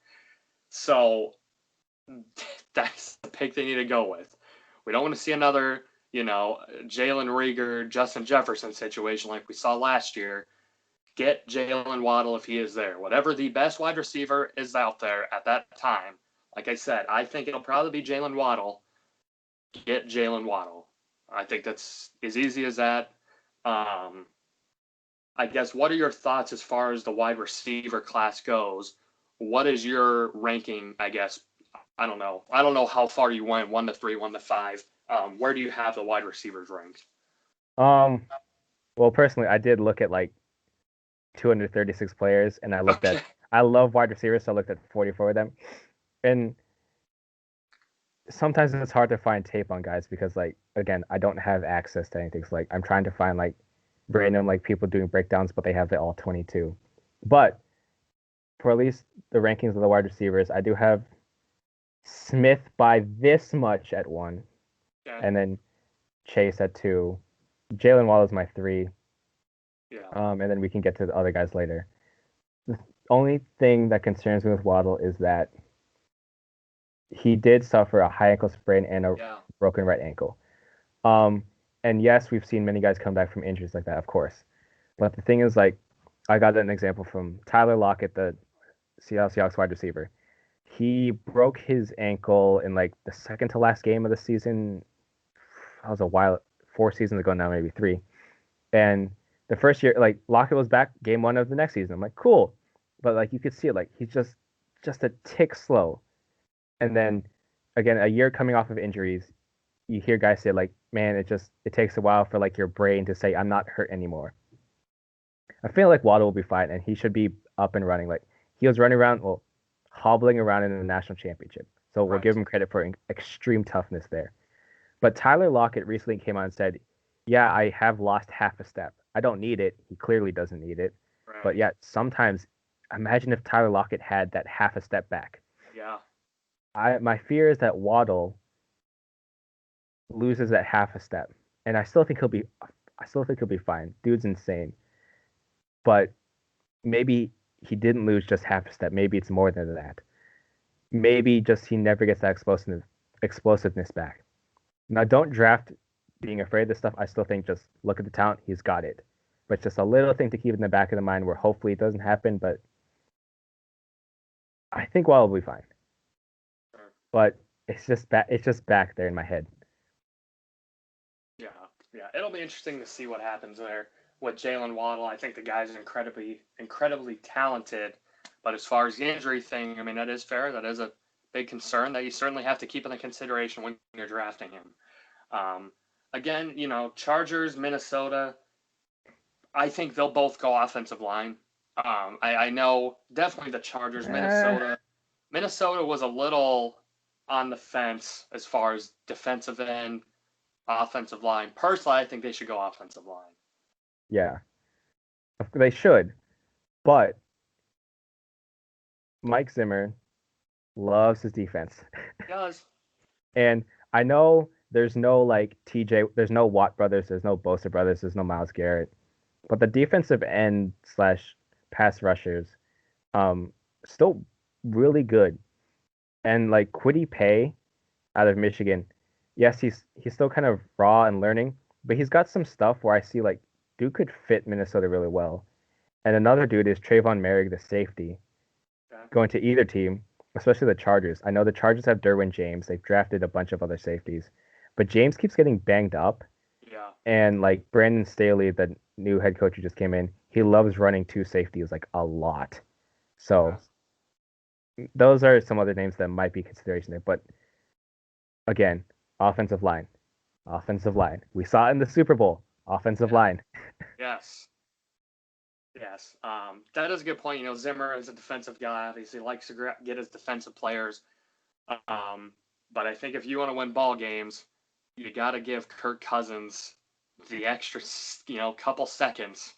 So that's the pick they need to go with. We don't want to see another Jalen Reagor, Justin Jefferson situation like we saw last year. Get Jalen Waddle if he is there. Whatever the best wide receiver is out there at that time. Like I said, I think it'll probably be Jalen Waddle. Get Jalen Waddle. I think that's as easy as that. I guess, what are your thoughts as far as the wide receiver class goes? What is your ranking, I guess? I don't know. I don't know how far you went, 1 to 3, 1 to 5. Where do you have the wide receivers ranked? Well, personally, I did look at like 236 players, and I looked Okay. at. I love wide receivers, so I looked at 44 of them, and sometimes it's hard to find tape on guys because, like, again, I don't have access to anything. So, like, I'm trying to find like random like people doing breakdowns, but they have the all 22. But for at least the rankings of the wide receivers, I do have Smith by this much at 1, Yeah. and then Chase at 2. Jalen Waddle is my 3. Yeah. And then we can get to the other guys later. The only thing that concerns me with Waddle is that he did suffer a high ankle sprain and a broken right ankle. And yes, we've seen many guys come back from injuries like that, of course. But the thing is, like, I got an example from Tyler Lockett, the Seattle Seahawks wide receiver. He broke his ankle in like the second to last game of the season. That was a while, 4 seasons ago now, maybe 3. And the first year, like, Lockett was back game 1 of the next season. I'm like, cool. But like you could see it, like he's just a tick slow. And then again, a year coming off of injuries, you hear guys say like, man, it takes a while for like your brain to say I'm not hurt anymore. I feel like Waddle will be fine and he should be up and running. Like he was running around, well, hobbling around in the national championship. So we'll give him credit for extreme toughness there. But Tyler Lockett recently came out and said, yeah, I have lost half a step. I don't need it. He clearly doesn't need it. Right. But yet sometimes imagine if Tyler Lockett had that half a step back. Yeah. My fear is that Waddle loses that half a step. And I still think he'll be fine. Dude's insane. But maybe he didn't lose just half a step. Maybe it's more than that. Maybe just he never gets that explosiveness back. Now, don't draft being afraid of this stuff. I still think just look at the talent. He's got it. But it's just a little thing to keep in the back of the mind where hopefully it doesn't happen. But I think Waddle will be fine. Sure. But it's just back there in my head. Yeah. It'll be interesting to see what happens there with Jalen Waddle. I think the guy's incredibly talented. But as far as the injury thing, I mean, that is fair. That is a big concern that you certainly have to keep in consideration when you're drafting him. Again, Chargers, Minnesota, I think they'll both go offensive line. I know definitely the Chargers, Minnesota. Minnesota was a little on the fence as far as defensive end, offensive line. Personally, I think they should go offensive line. Yeah, they should. But Mike Zimmer loves his defense. He does. And I know there's no like there's no Watt brothers, there's no Bosa brothers, there's no Myles Garrett. But the defensive end / pass rushers, still really good. And like Kwity Paye out of Michigan, yes, he's still kind of raw and learning, but he's got some stuff where I see like dude could fit Minnesota really well. And another dude is Trayvon Merrick, the safety, going to either team, especially the Chargers. I know the Chargers have Derwin James. They've drafted a bunch of other safeties, but James keeps getting banged up. Yeah. And like Brandon Staley, the new head coach who just came in, he loves running 2 safeties like a lot. So those are some other names that might be consideration there. But again, offensive line. We saw it in the Super Bowl. Offensive line. Yes. That is a good point. Zimmer is a defensive guy. Obviously, likes to get his defensive players. But I think if you want to win ball games, you got to give Kirk Cousins the extra, couple seconds.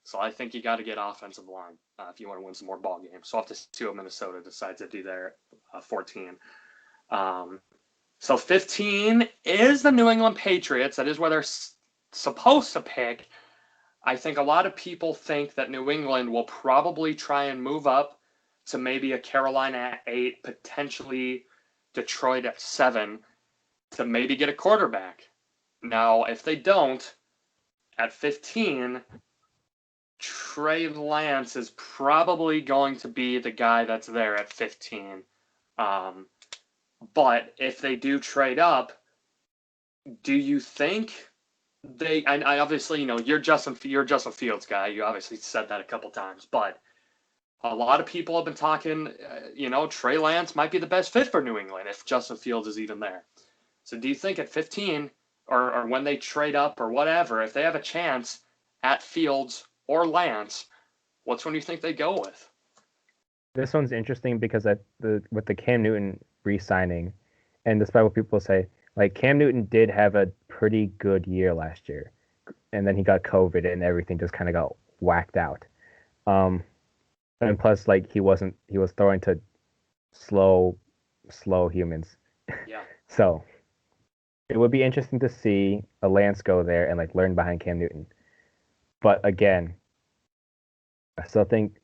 So I think you got to get offensive line if you want to win some more ball games. So we'll have to see what Minnesota decides to do there at 14. So 15 is the New England Patriots. That is where they're supposed to pick. I think a lot of people think that New England will probably try and move up to maybe a Carolina at 8, potentially Detroit at 7, to maybe get a quarterback. Now, if they don't, at 15, Trey Lance is probably going to be the guy that's there at 15. Um, but if they do trade up, do you think I obviously, you're Justin Fields guy. You obviously said that a couple times, but a lot of people have been talking, Trey Lance might be the best fit for New England if Justin Fields is even there. So do you think at 15 or when they trade up or whatever, if they have a chance at Fields or Lance, which one do you think they go with? This one's interesting because with the Cam Newton re-signing, and despite what people say, like Cam Newton did have a pretty good year last year, and then he got COVID and everything just kind of got whacked out. And plus, like he was throwing to slow humans. Yeah. So it would be interesting to see a Lance go there and like learn behind Cam Newton. But again, I still think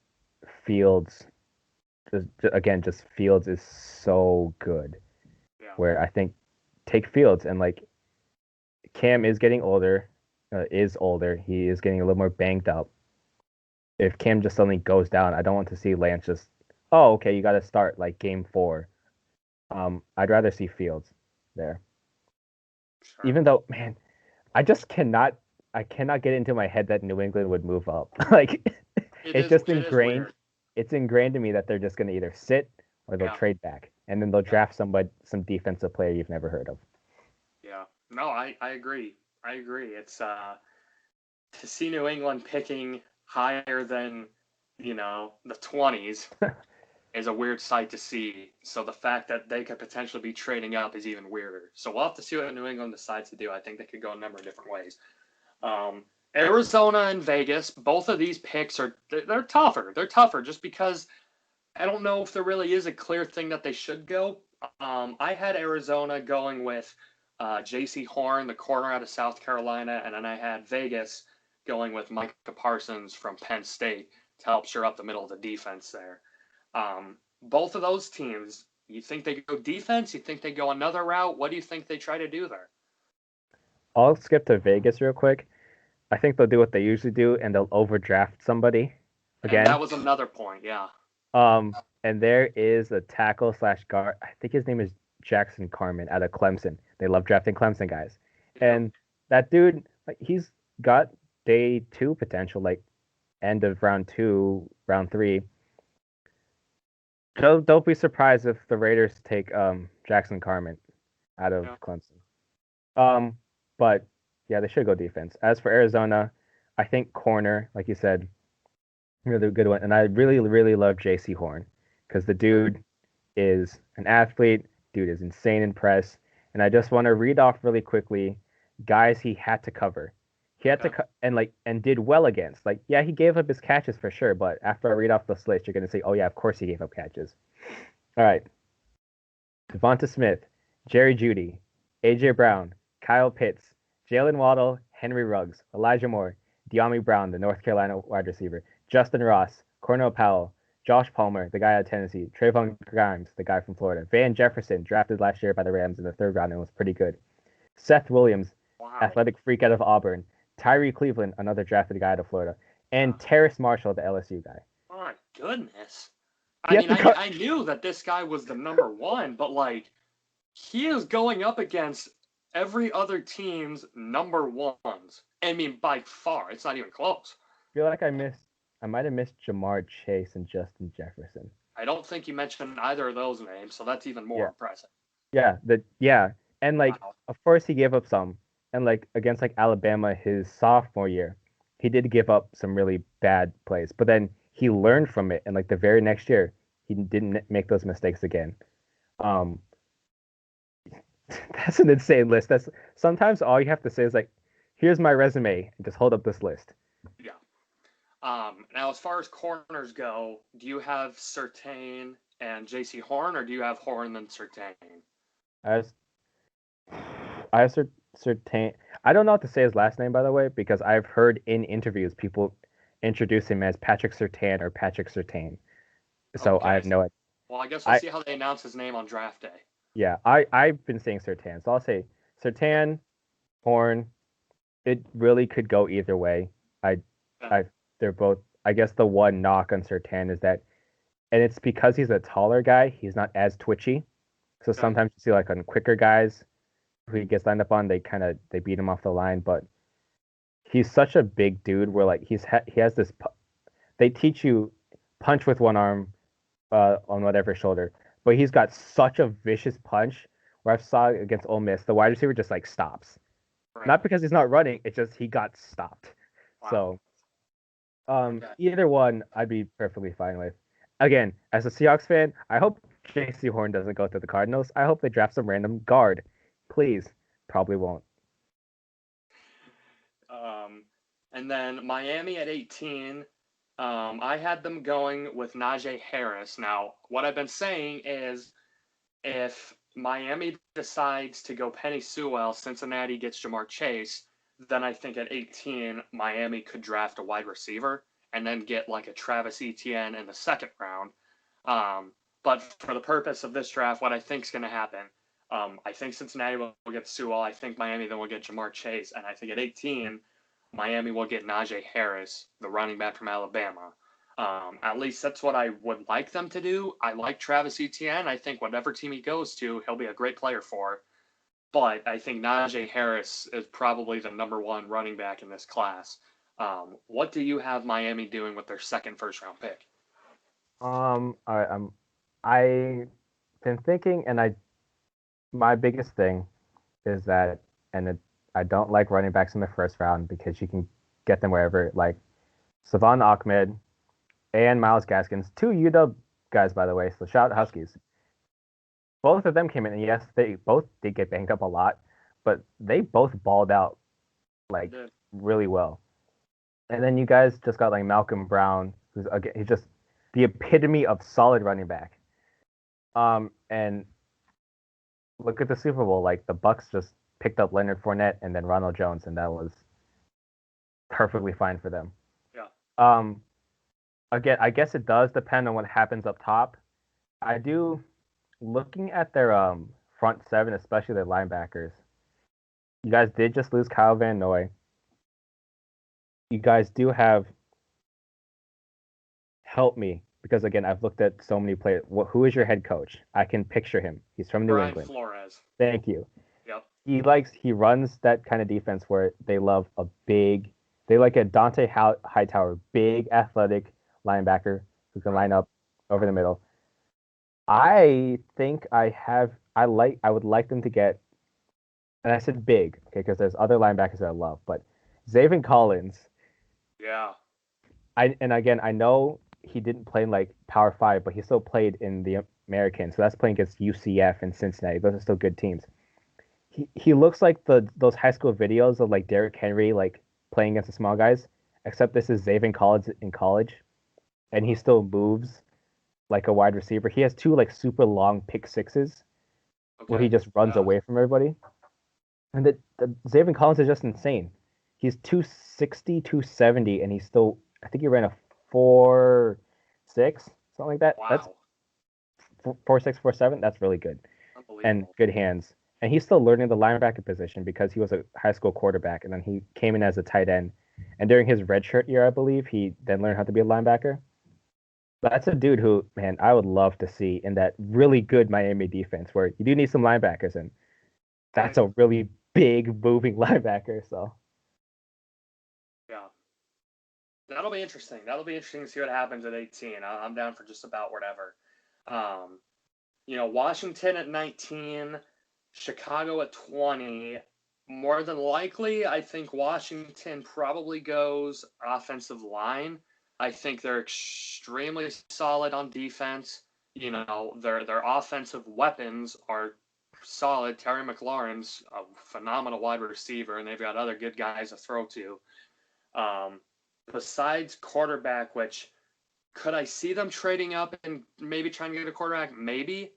Fields, just Fields is so good. Yeah. Where I think take Fields and like Cam is getting older, He is getting a little more banged up. If Cam just suddenly goes down, I don't want to see Lance just, oh, okay, you got to start like game 4. I'd rather see Fields there. Sure. Even though, man, I cannot get into my head that New England would move up. Like, it's just ingrained. It's ingrained in me that they're just going to either sit or they'll trade back, and then they'll draft some defensive player you've never heard of. Yeah. No, I agree. I agree. It's to see New England picking higher than, the 20s is a weird sight to see. So the fact that they could potentially be trading up is even weirder. So we'll have to see what New England decides to do. I think they could go a number of different ways. Arizona and Vegas, both of these picks they're tougher. They're tougher just because I don't know if there really is a clear thing that they should go. I had Arizona going with J.C. Horn, the corner out of South Carolina, and then I had Vegas going with Micah Parsons from Penn State to help shore up the middle of the defense there. Both of those teams, you think they go defense? You think they go another route? What do you think they try to do there? I'll skip to Vegas real quick. I think they'll do what they usually do, and they'll overdraft somebody again. And that was another point, yeah. And there is a tackle / guard. I think his name is Jackson Carman out of Clemson. They love drafting Clemson guys. Yeah. And that dude, like, he's got day 2 potential, like end of round 2, round 3. Don't be surprised if the Raiders take Jackson Carman out of Clemson. But yeah, they should go defense. As for Arizona, I think corner, like you said, really good one. And I really, really love J.C. Horn because the dude is an athlete. Dude is insane in press. And I just want to read off really quickly guys he had to cover. He had to and did well against. Like, yeah, he gave up his catches for sure. But after I read off this list, you're going to say, oh, yeah, of course he gave up catches. All right. Devonta Smith, Jerry Jeudy, A.J. Brown, Kyle Pitts, Jalen Waddle, Henry Ruggs, Elijah Moore, De'Ami Brown, the North Carolina wide receiver, Justin Ross, Cornell Powell, Josh Palmer, the guy out of Tennessee, Trayvon Grimes, the guy from Florida, Van Jefferson, drafted last year by the Rams in the 3rd round and was pretty good, Seth Williams, athletic freak out of Auburn, Tyree Cleveland, another drafted guy out of Florida, and Terrace Marshall, the LSU guy. My goodness. I knew that this guy was the number 1, but like he is going up against every other team's number 1s. I mean, by far, it's not even close. I feel like I might have missed Jamar Chase and Justin Jefferson. I don't think you mentioned either of those names, so that's even more impressive. Yeah, and like, of course he gave up some, and like against like Alabama his sophomore year, he did give up some really bad plays, but then he learned from it, and like the very next year he didn't make those mistakes again. That's an insane list. That's sometimes all you have to say is like, here's my resume, and just hold up this list. Yeah. Now, as far as corners go, do you have Surtain and J.C. Horn, or do you have Horn and Surtain? I have Surtain. I don't know what to say his last name, by the way, because I've heard in interviews people introduce him as Patrick Surtain or Patrick Surtain. So okay. I have no idea. Well, I guess we'll see how they announce his name on draft day. Yeah, I've been saying Surtain, so I'll say Surtain, Horn, it really could go either way. I, Yeah. I, they're both. I guess the one knock on Sertan is that, and it's because he's a taller guy, he's not as twitchy. So Yeah. sometimes you see like on quicker guys who he gets lined up on, they beat him off the line. But he's such a big dude where like he has this. They teach you punch with one arm, on whatever shoulder, but he's got such a vicious punch. Where I saw against Ole Miss, the wide receiver just like stops, Right. not because he's not running, it's just he got stopped. Wow. So Okay. either one I'd be perfectly fine with. Again, as a Seahawks fan, I hope J.C. Horn doesn't go to the Cardinals. I hope they draft some random guard. Please. Probably won't. Um, and then Miami at 18. I had them going with Najee Harris. Now, what I've been saying is if Miami decides to go Penny Sewell, Cincinnati gets Jamar Chase, then I think at 18, Miami could draft a wide receiver and then get like a Travis Etienne in the second round. But for the purpose of this draft, what I think is going to happen, I think Cincinnati will get Sewell. I think Miami then will get Jamar Chase. And I think at 18, Miami will get Najee Harris, the running back from Alabama. At least that's what I would like them to do. I like Travis Etienne. I think whatever team he goes to, he'll be a great player for. But I think Najee Harris is probably the number one running back in this class. What do you have Miami doing with their second first round pick? All right, I've been thinking, and my biggest thing is that, and I don't like running backs in the first round because you can get them wherever. Like Savon Ahmed and Miles Gaskins, two UW guys, by the way. So shout out Huskies. Both of them came in, and yes, they both did get banged up a lot, but they both balled out like really well. And then you guys just got like Malcolm Brown, who's again he's just the epitome of solid running back. And look at the Super Bowl, like the Bucks just picked up Leonard Fournette and then Ronald Jones, and that was perfectly fine for them. Yeah. Um, again, I guess it does depend on what happens up top. I do looking at their front seven, especially their linebackers. You guys did just lose Kyle Van Noy. You guys do have help me because again, I've looked at so many players. Who is your head coach? I can picture him. He's from New Brian England. Flores. Thank you. Yep. He runs that kind of defense where they like a Dante Hightower, big athletic linebacker who can line up over the middle. I think I would like them to get, and I said big, okay, because there's other linebackers that I love, but Zaven Collins. Yeah. And again, I know he didn't play in like Power Five, but he still played in the American, so that's playing against UCF and Cincinnati. Those are still good teams. He looks like those high school videos of like Derrick Henry like playing against the small guys, except this is Zaven Collins in college, and he still moves like a wide receiver. He has two like super long pick sixes where he just runs away from everybody. And the Zaven Collins is just insane. He's 260, 270, and he's still, I think he ran a 4.6, something like that. Wow. That's 4.6, 4.7. That's really good. And Unbelievable. good hands. And he's still learning the linebacker position because he was a high school quarterback, and then he came in as a tight end. And during his redshirt year, I believe, he then learned how to be a linebacker. But that's a dude who, man, I would love to see in that really good Miami defense where you do need some linebackers, and that's a really big moving linebacker. So Yeah. That'll be interesting. That'll be interesting to see what happens at 18. I'm down for just about whatever. Washington at 19, Chicago at 20. More than likely, I think Washington probably goes offensive line. I think they're extremely solid on defense. Their offensive weapons are solid. Terry McLaurin's a phenomenal wide receiver, and they've got other good guys to throw to. Besides quarterback, which could I see them trading up and maybe trying to get a quarterback? Maybe.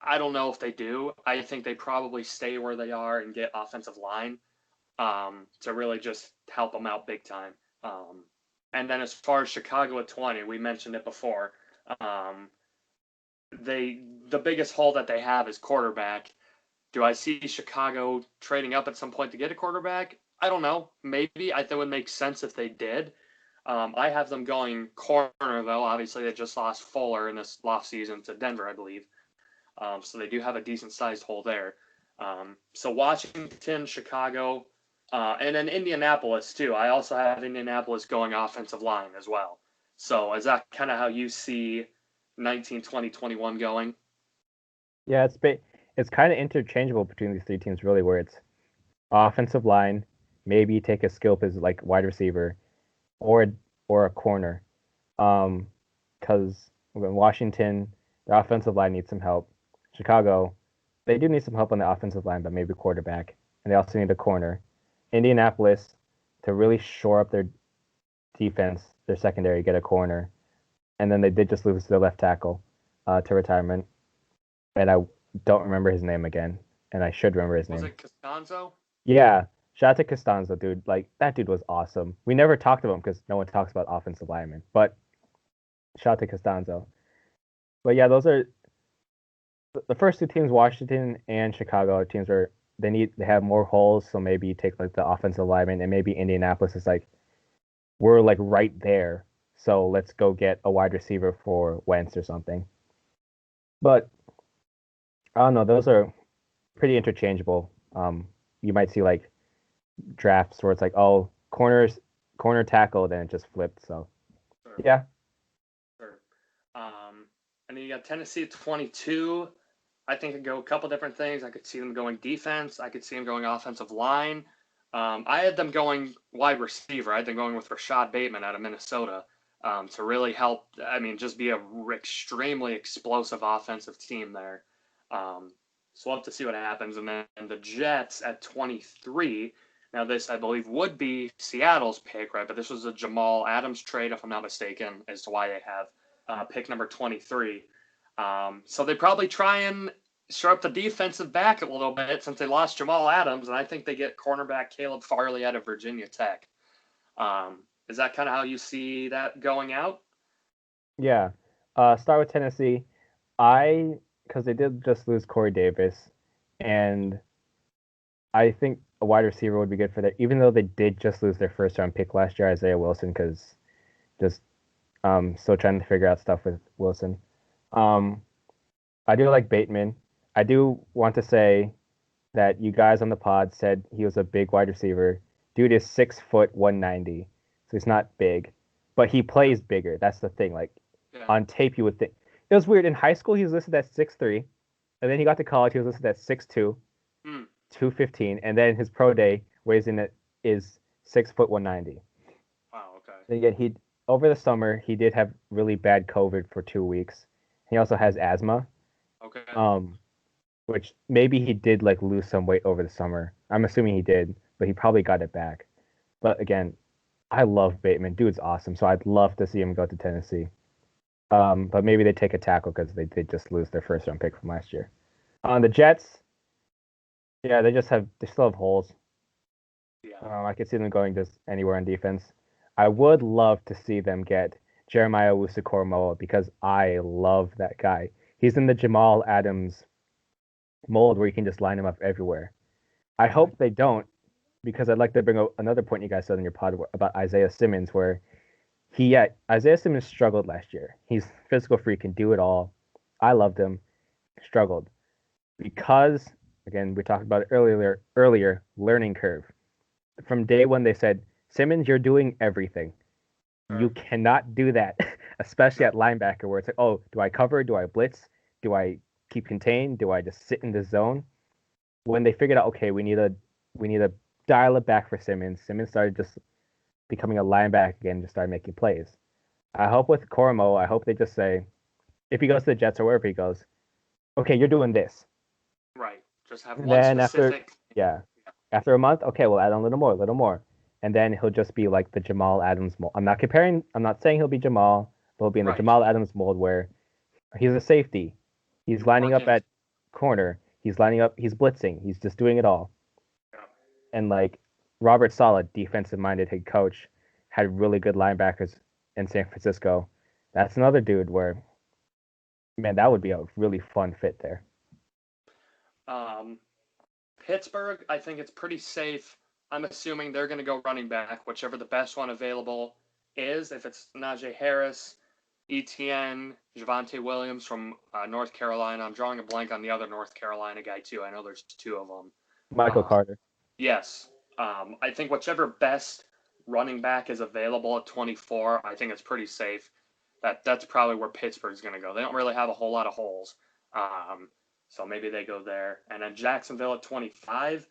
I don't know if they do. I think they probably stay where they are and get offensive line to really just help them out big time. And then as far as Chicago at 20, we mentioned it before. The biggest hole that they have is quarterback. Do I see Chicago trading up at some point to get a quarterback? I don't know. Maybe. I think it would make sense if they did. I have them going corner, though. Obviously, they just lost Fuller in this lost season to Denver, I believe. So they do have a decent sized hole there. So Washington, Chicago, and then Indianapolis, too. I also have Indianapolis going offensive line as well. So is that kind of how you see 19, 20, 21 going? Yeah, it's kind of interchangeable between these three teams, really, where it's offensive line, maybe take a skill position like wide receiver, or or a corner. Because Washington, the offensive line needs some help. Chicago, they do need some help on the offensive line, but maybe quarterback, and they also need a corner. Indianapolis, to really shore up their defense, their secondary, get a corner, and then they did just lose their left tackle to retirement, and I don't remember his name again, and I should remember his Was name. it Costanzo? Yeah, shout out to Costanzo, dude. Like that dude was awesome. We never talked about him because no one talks about offensive linemen, but shout out to Costanzo. But yeah, those are the first two teams. Washington and Chicago are teams where they have more holes, so maybe you take like the offensive lineman, and maybe Indianapolis is like we're like right there, so let's go get a wide receiver for Wentz or something. But I don't know, those are pretty interchangeable. You might see like drafts where it's like, oh, corner tackle, then it just flipped. So Sure, yeah, sure. And then you got Tennessee at 22. I think it could go a couple different things. I could see them going defense. I could see them going offensive line. I had them going wide receiver. I had them going with Rashad Bateman out of Minnesota to really help. I mean, just be a extremely explosive offensive team there. So we'll have to see what happens. And then the Jets at 23. Now, this, I believe, would be Seattle's pick, right? But this was a Jamal Adams trade, if I'm not mistaken, as to why they have pick number 23. So they probably try and shore up the defensive back a little bit since they lost Jamal Adams, and I think they get cornerback Caleb Farley out of Virginia Tech. Is that kind of how you see that going out? yeah. Start with Tennessee. I because they did just lose Corey Davis, and I think a wide receiver would be good for that. Even though they did just lose their first round pick last year, Isaiah Wilson, because just still trying to figure out stuff with Wilson. Um, I do like Bateman. I do want to say that you guys on the pod said he was a big wide receiver. Dude is 6 foot 190, so he's not big, but he plays bigger. That's the thing. Like Yeah. on tape, you would think it was weird. In high school, he was listed at 6'3", and then he got to college, he was listed at 6'2", Hmm. 215, and then his pro day weighs in at is 6 foot 190. Wow. Okay. And yet he over the summer he did have really bad COVID for 2 weeks. He also has asthma. Okay. Um, which maybe he did like lose some weight over the summer. I'm assuming he did, but he probably got it back. But again, I love Bateman. Dude's awesome. So I'd love to see him go to Tennessee. But maybe they take a tackle because they did just lose their first round pick from last year. On the Jets, yeah, they still have holes. Yeah. I could see them going just anywhere on defense. I would love to see them get Jeremiah Owusu-Koramoah because I love that guy. He's in the Jamal Adams mold where you can just line him up everywhere. I hope they don't because I'd like to bring up another point you guys said in your pod about Isaiah Simmons, where Isaiah Simmons struggled last year. He's physical freak, can do it all. I loved him, struggled because again we talked about it earlier learning curve. From day one they said Simmons, you're doing everything. You Sure. cannot do that, especially No. at linebacker where it's like, oh, do I cover? Do I blitz? Do I keep contained? Do I just sit in the zone? When they figured out, okay, we need to dial it back for Simmons. Simmons started just becoming a linebacker again, just started making plays. I hope with Cormo, I hope they just say, if he goes to the Jets or wherever he goes, okay, you're doing this. Right. Just have And one then after, specific. yeah, after a month, okay, we'll add on a little more. And then he'll just be like the Jamal Adams mold. I'm not saying he'll be Jamal, but he'll be in the Right. Jamal Adams mold where he's a safety. He's You lining work up in. at corner. He's lining up. He's blitzing. He's just doing it all. Yeah. And like Robert Saleh, defensive minded head coach, had really good linebackers in San Francisco. That's another dude where, man, that would be a really fun fit there. Um, Pittsburgh, I think it's pretty safe. I'm assuming they're going to go running back, whichever the best one available is. If it's Najee Harris, ETN, Javonte Williams from North Carolina. I'm drawing a blank on the other North Carolina guy, too. I know there's two of them. Michael Carter. Yes. I think whichever best running back is available at 24, I think it's pretty safe. That's probably where Pittsburgh's going to go. They don't really have a whole lot of holes. So maybe they go there. And then Jacksonville at 25,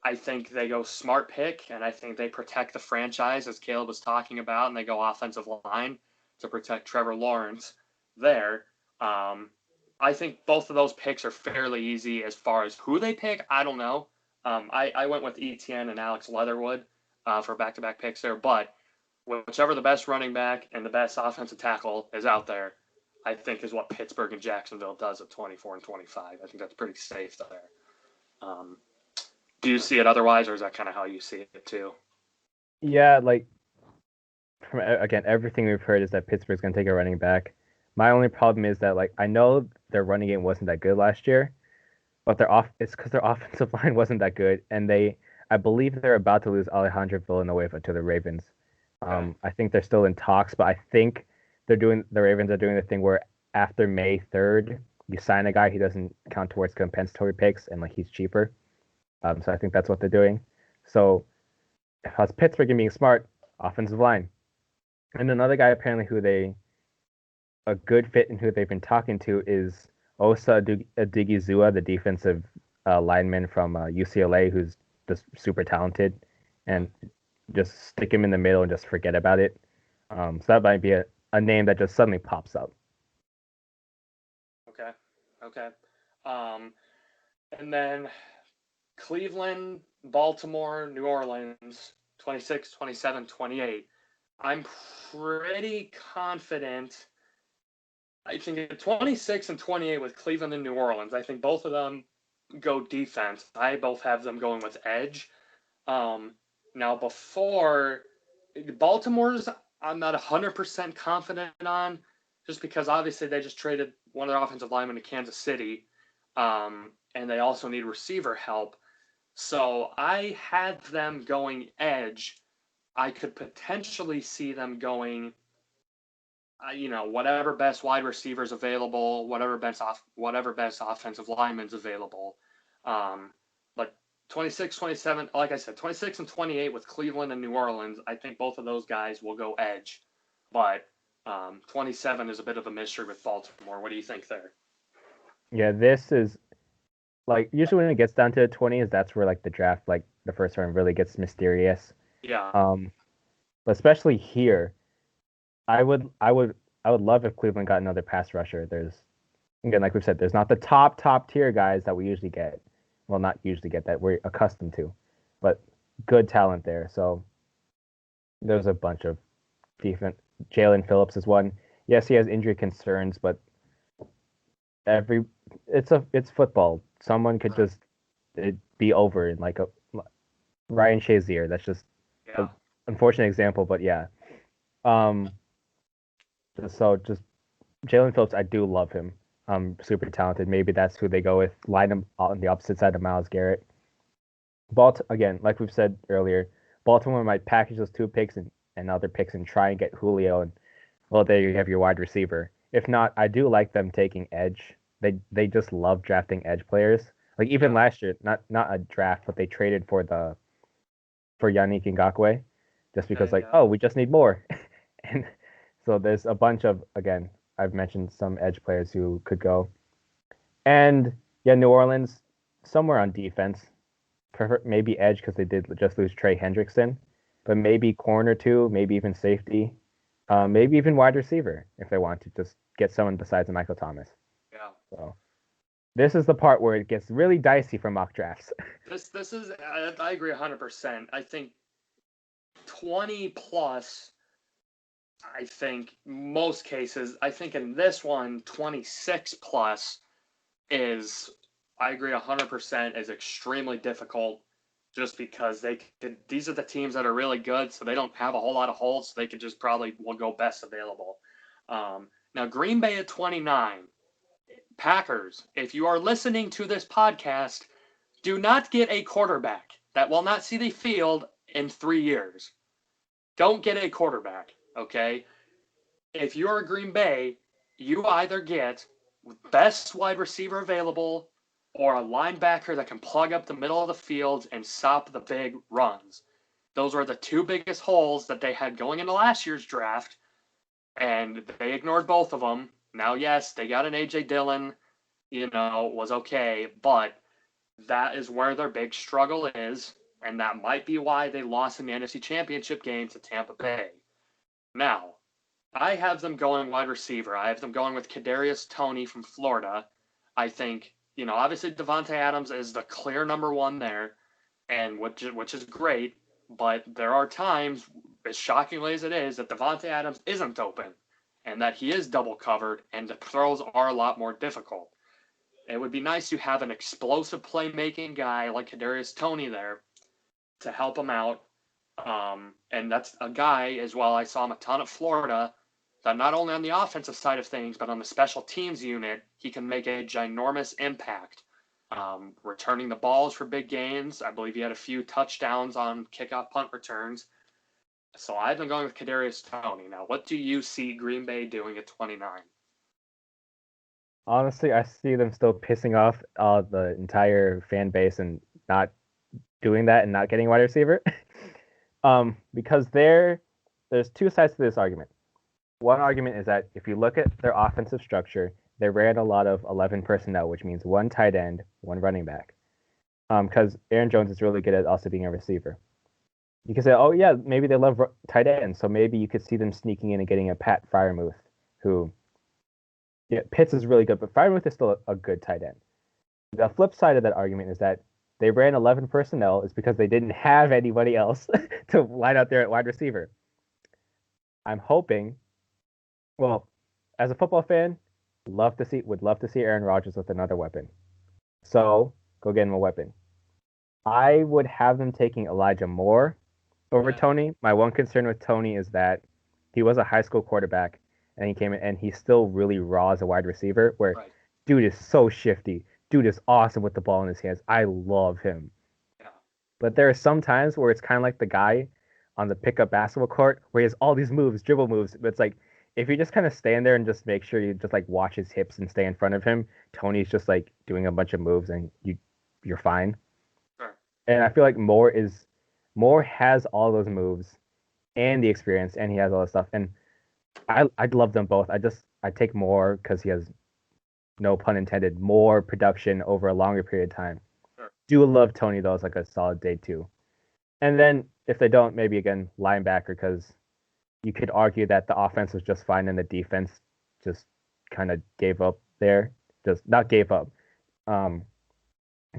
I think they go smart pick, and I think they protect the franchise, as Caleb was talking about, and they go offensive line to protect Trevor Lawrence there. I think both of those picks are fairly easy. As far as who they pick, I don't know. I went with ETN and Alex Leatherwood for back-to-back picks there, but whichever the best running back and the best offensive tackle is out there, I think is what Pittsburgh and Jacksonville does at 24 and 25. I think that's pretty safe there. Do you see it otherwise, or is that kind of how you see it too? Yeah, like again, everything we've heard is that Pittsburgh's going to take a running back. My only problem is that like I know their running game wasn't that good last year, but it's because their offensive line wasn't that good, and I believe they're about to lose Alejandro Villanueva to the Ravens. I think they're still in talks, but I think the Ravens are doing the thing where after May 3rd, you sign a guy who doesn't count towards compensatory picks, and like he's cheaper. So I think that's what they're doing. So if I was Pittsburgh and being smart, offensive line. And another guy apparently a good fit and who they've been talking to is Osa Odigizua, the defensive lineman from UCLA, who's just super talented, and just stick him in the middle and just forget about it. So that might be a name that just suddenly pops up. Okay. And then Cleveland, Baltimore, New Orleans, 26, 27, 28. I'm pretty confident. I think at 26 and 28 with Cleveland and New Orleans, I think both of them go defense. I both have them going with edge. Now, before Baltimore's, I'm not 100% confident on, just because obviously they just traded one of their offensive linemen to Kansas City, and they also need receiver help. So I had them going edge. I could potentially see them going, whatever best wide receivers available, whatever best offensive linemen's available. But 26, 27, like I said, 26 and 28 with Cleveland and New Orleans, I think both of those guys will go edge. But 27 is a bit of a mystery with Baltimore. What do you think there? Yeah, this is like usually when it gets down to the 20s, that's where like the draft, like the first round, really gets mysterious. Yeah. But especially here, I would love if Cleveland got another pass rusher. There's again, like we've said, there's not the top tier guys that we usually get. Well, not usually get that we're accustomed to, but good talent there. So there's a bunch of defense. Jalen Phillips is one. Yes, he has injury concerns, but it's football. Someone could just be over in like a Ryan Shazier. That's just an unfortunate example, but yeah. So just Jalen Phillips, I do love him. Super talented. Maybe that's who they go with. Line him on the opposite side of Myles Garrett. Again, like we've said earlier, Baltimore might package those two picks and other picks and try and get Julio, and well, there you have your wide receiver. If not, I do like them taking edge. They just love drafting edge players. Like even last year, not a draft, but they traded for Yannick Ngakoue, just because we just need more. And so there's a bunch of, again, I've mentioned some edge players who could go. And yeah, New Orleans, somewhere on defense. Maybe edge because they did just lose Trey Hendrickson, but maybe corner too, maybe even safety, maybe even wide receiver if they want to just get someone besides Michael Thomas. Yeah. So this is the part where it gets really dicey for mock drafts. This is, I agree 100%. I think 20 plus, I think most cases, I think in this one, 26 plus is, I agree 100%, is extremely difficult just because these are the teams that are really good, so they don't have a whole lot of holes, so they could just probably will go best available. Now, Green Bay at 29. Packers, if you are listening to this podcast, Do not get a quarterback that will not see the field in 3 years. Don't get a quarterback, okay? If you're Green Bay, you either get best wide receiver available or a linebacker that can plug up the middle of the field and stop the big runs. Those were the two biggest holes that they had going into last year's draft, and they ignored both of them. Now, yes, they got an A.J. Dillon, was okay, but that is where their big struggle is, and that might be why they lost in the NFC Championship game to Tampa Bay. Now, I have them going wide receiver. I have them going with Kadarius Toney from Florida. I think, obviously Devontae Adams is the clear number one there, and which is great, but there are times, as shockingly as it is, that Devontae Adams isn't open, and that he is double covered, and the throws are a lot more difficult. It would be nice to have an explosive playmaking guy like Kadarius Toney there to help him out. And that's a guy as well. I saw him a ton at Florida that not only on the offensive side of things, but on the special teams unit, he can make a ginormous impact. Returning the balls for big gains. I believe he had a few touchdowns on kickoff punt returns. So I've been going with Kadarius Toney. Now, what do you see Green Bay doing at 29? Honestly, I see them still pissing off the entire fan base and not doing that and not getting a wide receiver. Because there's two sides to this argument. One argument is that if you look at their offensive structure, they ran a lot of 11 personnel, which means one tight end, one running back. Because Aaron Jones is really good at also being a receiver. You can say, oh yeah, maybe they love tight ends, so maybe you could see them sneaking in and getting a Pat Freiermuth, who, yeah, Pitts is really good, but Freiermuth is still a good tight end. The flip side of that argument is that they ran 11 personnel is because they didn't have anybody else to line out there at wide receiver. I'm hoping, well, as a football fan, would love to see Aaron Rodgers with another weapon. So go get him a weapon. I would have them taking Elijah Moore over Toney. My one concern with Toney is that he was a high school quarterback and he came in and he's still really raw as a wide receiver where dude is so shifty. Dude is awesome with the ball in his hands. I love him. Yeah. But there are some times where it's kind of like the guy on the pickup basketball court where he has all these moves, dribble moves. But it's like, if you just kind of stand there and just make sure you just like watch his hips and stay in front of him, Tony's just like doing a bunch of moves and you're fine. Sure. And I feel like Moore has all those moves and the experience and he has all this stuff. And I'd love them both. I take Moore because he has, no pun intended, more production over a longer period of time. Sure. Do love Toney though as like a solid day two. And then if they don't, maybe again linebacker, because you could argue that the offense was just fine and the defense just kind of gave up there. Just not gave up.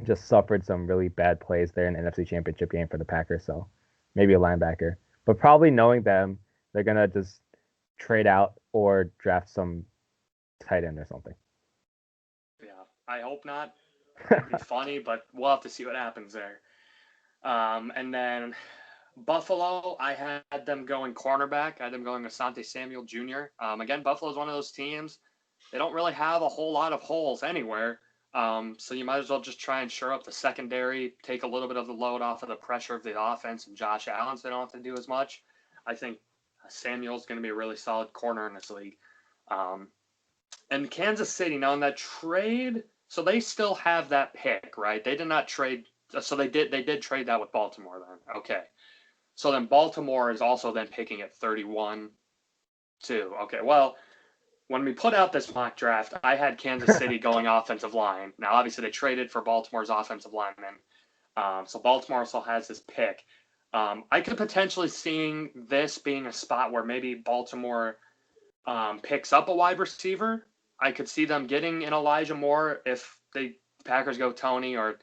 Just suffered some really bad plays there in the NFC Championship game for the Packers. So maybe a linebacker. But probably knowing them, they're gonna just trade out or draft some tight end or something. Yeah, I hope not. It'd be funny, but we'll have to see what happens there. And then Buffalo, I had them going cornerback. I had them going Asante Samuel Jr. Again, Buffalo's one of those teams. They don't really have a whole lot of holes anywhere. So you might as well just try and shore up the secondary, take a little bit of the load off of the pressure of the offense and Josh Allen, so they don't have to do as much. I think Samuel's going to be a really solid corner in this league. And Kansas City, now in that trade, so they still have that pick, right? They did not trade. So they did trade that with Baltimore then. Okay. So then Baltimore is also then picking at 31 too. Okay. Well, when we put out this mock draft, I had Kansas City going offensive line. Now, obviously, they traded for Baltimore's offensive lineman. So Baltimore also has this pick. I could potentially seeing this being a spot where maybe Baltimore picks up a wide receiver. I could see them getting an Elijah Moore if the Packers go Toney or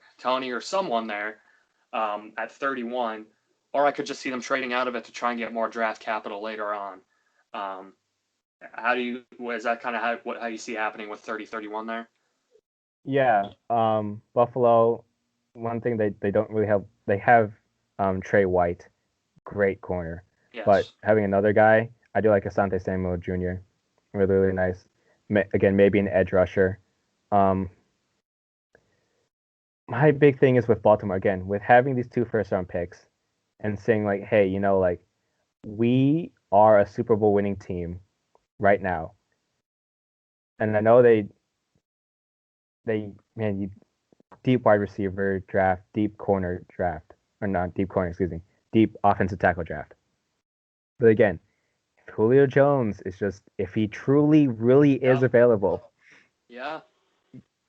someone there at 31. Or I could just see them trading out of it to try and get more draft capital later on. Is that kind of how you see happening with 30-31 there? Yeah. Buffalo, one thing they don't really have, they have Trey White, great corner. Yes. But having another guy, I do like Asante Samuel Jr. Really, really nice. Again, maybe an edge rusher. my big thing is with Baltimore again, with having these two first round picks and saying like, hey, like we are a Super Bowl winning team right now. And I know man, you deep wide receiver draft, deep corner draft, or not deep corner, excuse me, deep offensive tackle draft. But again, if Julio Jones is just if he truly really is Yep. available, Yeah.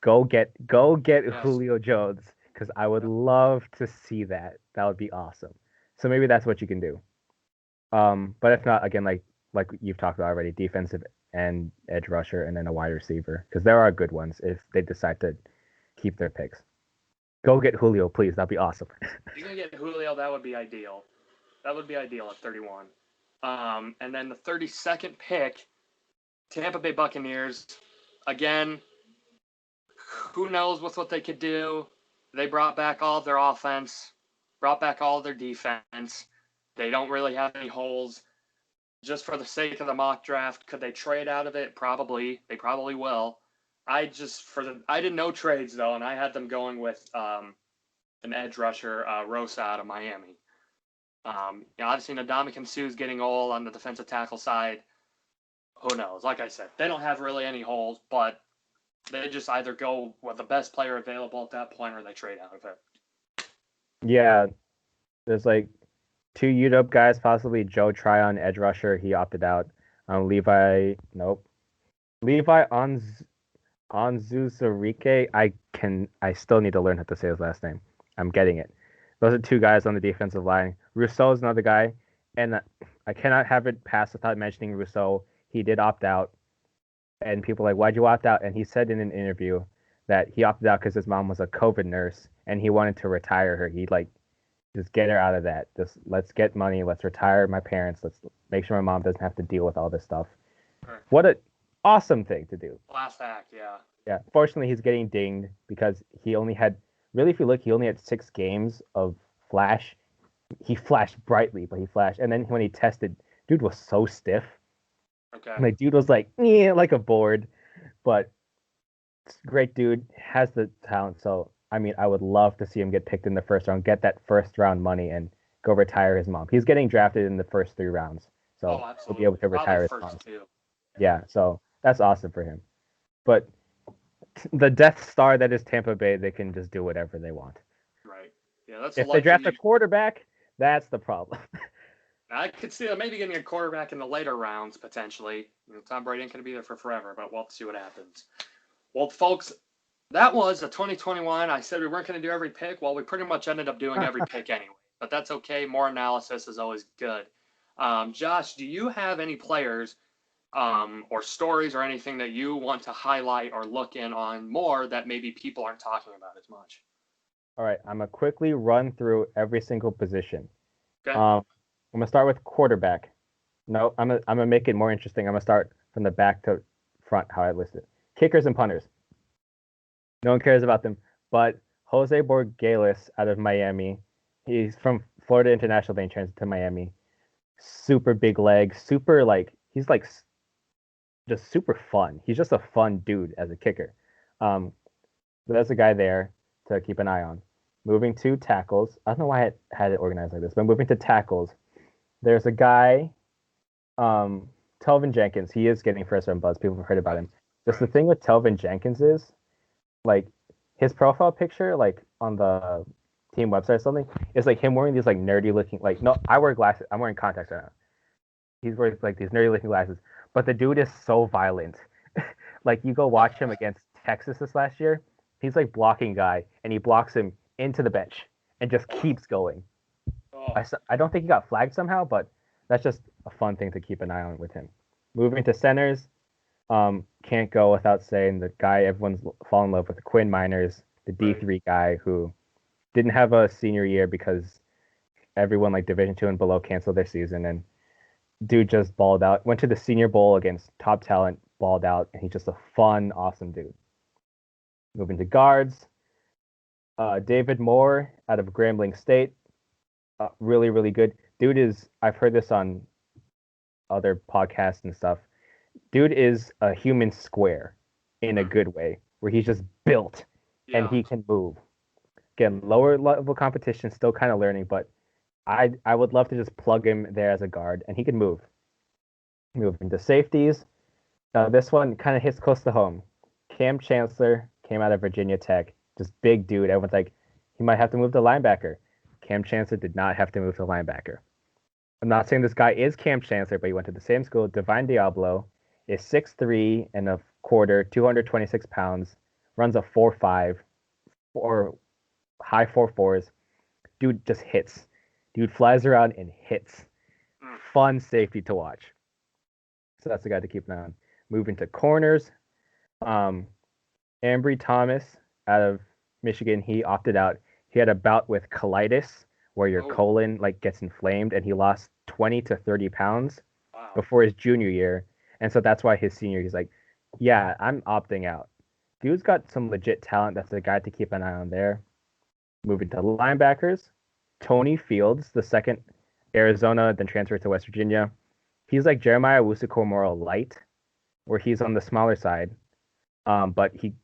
go get Yes. Julio Jones because I would love to see that. That would be awesome. So maybe that's what you can do. But if not, again, like you've talked about already, defensive and edge rusher, and then a wide receiver because there are good ones if they decide to keep their picks. Go get Julio, please. That'd be awesome. If you can get Julio, that would be ideal. That would be ideal at 31. And then the 32nd pick, Tampa Bay Buccaneers. Again, who knows with what they could do? They brought back all of their offense, brought back all of their defense. They don't really have any holes. Just for the sake of the mock draft, could they trade out of it? Probably. They probably will. I did no trades though, and I had them going with an edge rusher, Rosa out of Miami. Obviously, Ndamukong Suh's getting old on the defensive tackle side. Who knows? Like I said, they don't have really any holes, but they just either go with the best player available at that point or they trade out of it. Yeah, there's like two UW guys, possibly Joe Tryon, edge rusher. He opted out. Levi, nope. Levi Onzuzurike. I still need to learn how to say his last name. I'm getting it. Those are two guys on the defensive line. Rousseau is another guy, and I cannot have it pass without mentioning Rousseau. He did opt out, and people are like, why'd you opt out? And he said in an interview that he opted out because his mom was a COVID nurse and he wanted to retire her. He like just get her out of that. Just let's get money. Let's retire my parents. Let's make sure my mom doesn't have to deal with all this stuff. Sure. What a awesome thing to do. Last act, yeah. Yeah. Fortunately, he's getting dinged because he only had really, if you look, he only had 6 games of flash. He flashed brightly, but he flashed, and then when he tested, dude was so stiff. Okay. Like dude was like, yeah, like a board, but great dude has the talent. So I mean, I would love to see him get picked in the first round, get that first round money, and go retire his mom. He's getting drafted in the first 3 rounds, Oh, so he'll be absolutely. able to Probably retire his first mom. two. Yeah, so that's awesome for him. But the Death Star that is Tampa Bay, they can just do whatever they want. Right. Yeah, that's the If they luxury. draft a quarterback, that's the problem. I could see them maybe getting a quarterback in the later rounds potentially. Tom Brady ain't going to be there for forever, but we'll see what happens. Well, folks, that was a 2021. I said we weren't going to do every pick. Well, we pretty much ended up doing every pick anyway, but that's okay. More analysis is always good. Josh, do you have any players or stories or anything that you want to highlight or look in on more that maybe people aren't talking about as much? All right, I'm gonna quickly run through every single position. Okay. I'm gonna start with quarterback. No, I'm gonna make it more interesting. I'm gonna start from the back to front, how I listed. Kickers and punters. No one cares about them. But Jose Borgelis out of Miami. He's from Florida International, then transited to Miami. Super big legs, super like he's like just super fun. He's just a fun dude as a kicker. So that's a guy there to keep an eye on. Moving to tackles. I don't know why I had it organized like this, but moving to tackles. There's a guy, Telvin Jenkins. He is getting first round buzz. People have heard about him. Just the thing with Telvin Jenkins is, like, his profile picture, like on the team website or something, is like him wearing these like nerdy looking like no, I wear glasses. I'm wearing contacts right now. He's wearing like these nerdy looking glasses, but the dude is so violent. Like you go watch him against Texas this last year. He's like blocking guy, and he blocks him into the bench and just keeps going. Oh, I don't think he got flagged somehow, but that's just a fun thing to keep an eye on with him. Moving to centers, can't go without saying the guy everyone's fallen in love with, Quinn Miners, the D3 guy who didn't have a senior year because everyone like Division 2 and below canceled their season, and dude just balled out. Went to the Senior Bowl against top talent, balled out, and he's just a fun, awesome dude. Moving to guards, David Moore out of Grambling State, really, really good. Dude is, I've heard this on other podcasts and stuff. Dude is a human square in a good way, where he's just built and yeah. he can move. Again, lower level competition, still kind of learning, but I would love to just plug him there as a guard, and he can move. Move into safeties. This one kind of hits close to home. Cam Chancellor came out of Virginia Tech, just big dude. Everyone's like, he might have to move to linebacker. Cam Chancellor did not have to move to linebacker. I'm not saying this guy is Cam Chancellor, but he went to the same school. Divine Diablo is 6'3" and a quarter, 226 pounds, runs a 4.5 or high 4.4s. Dude just hits. Dude flies around and hits. Fun safety to watch. So that's the guy to keep an eye on. Moving to corners. Ambry Thomas out of Michigan, he opted out. He had a bout with colitis where your colon like gets inflamed, and he lost 20 to 30 pounds before his junior year. And so that's why his senior, he's like, yeah, I'm opting out. Dude's got some legit talent. That's the guy to keep an eye on there. Moving to linebackers. Tony Fields, the second Arizona, then transferred to West Virginia. He's like Jeremiah Owusu-Koramoah light, where he's on the smaller side, but he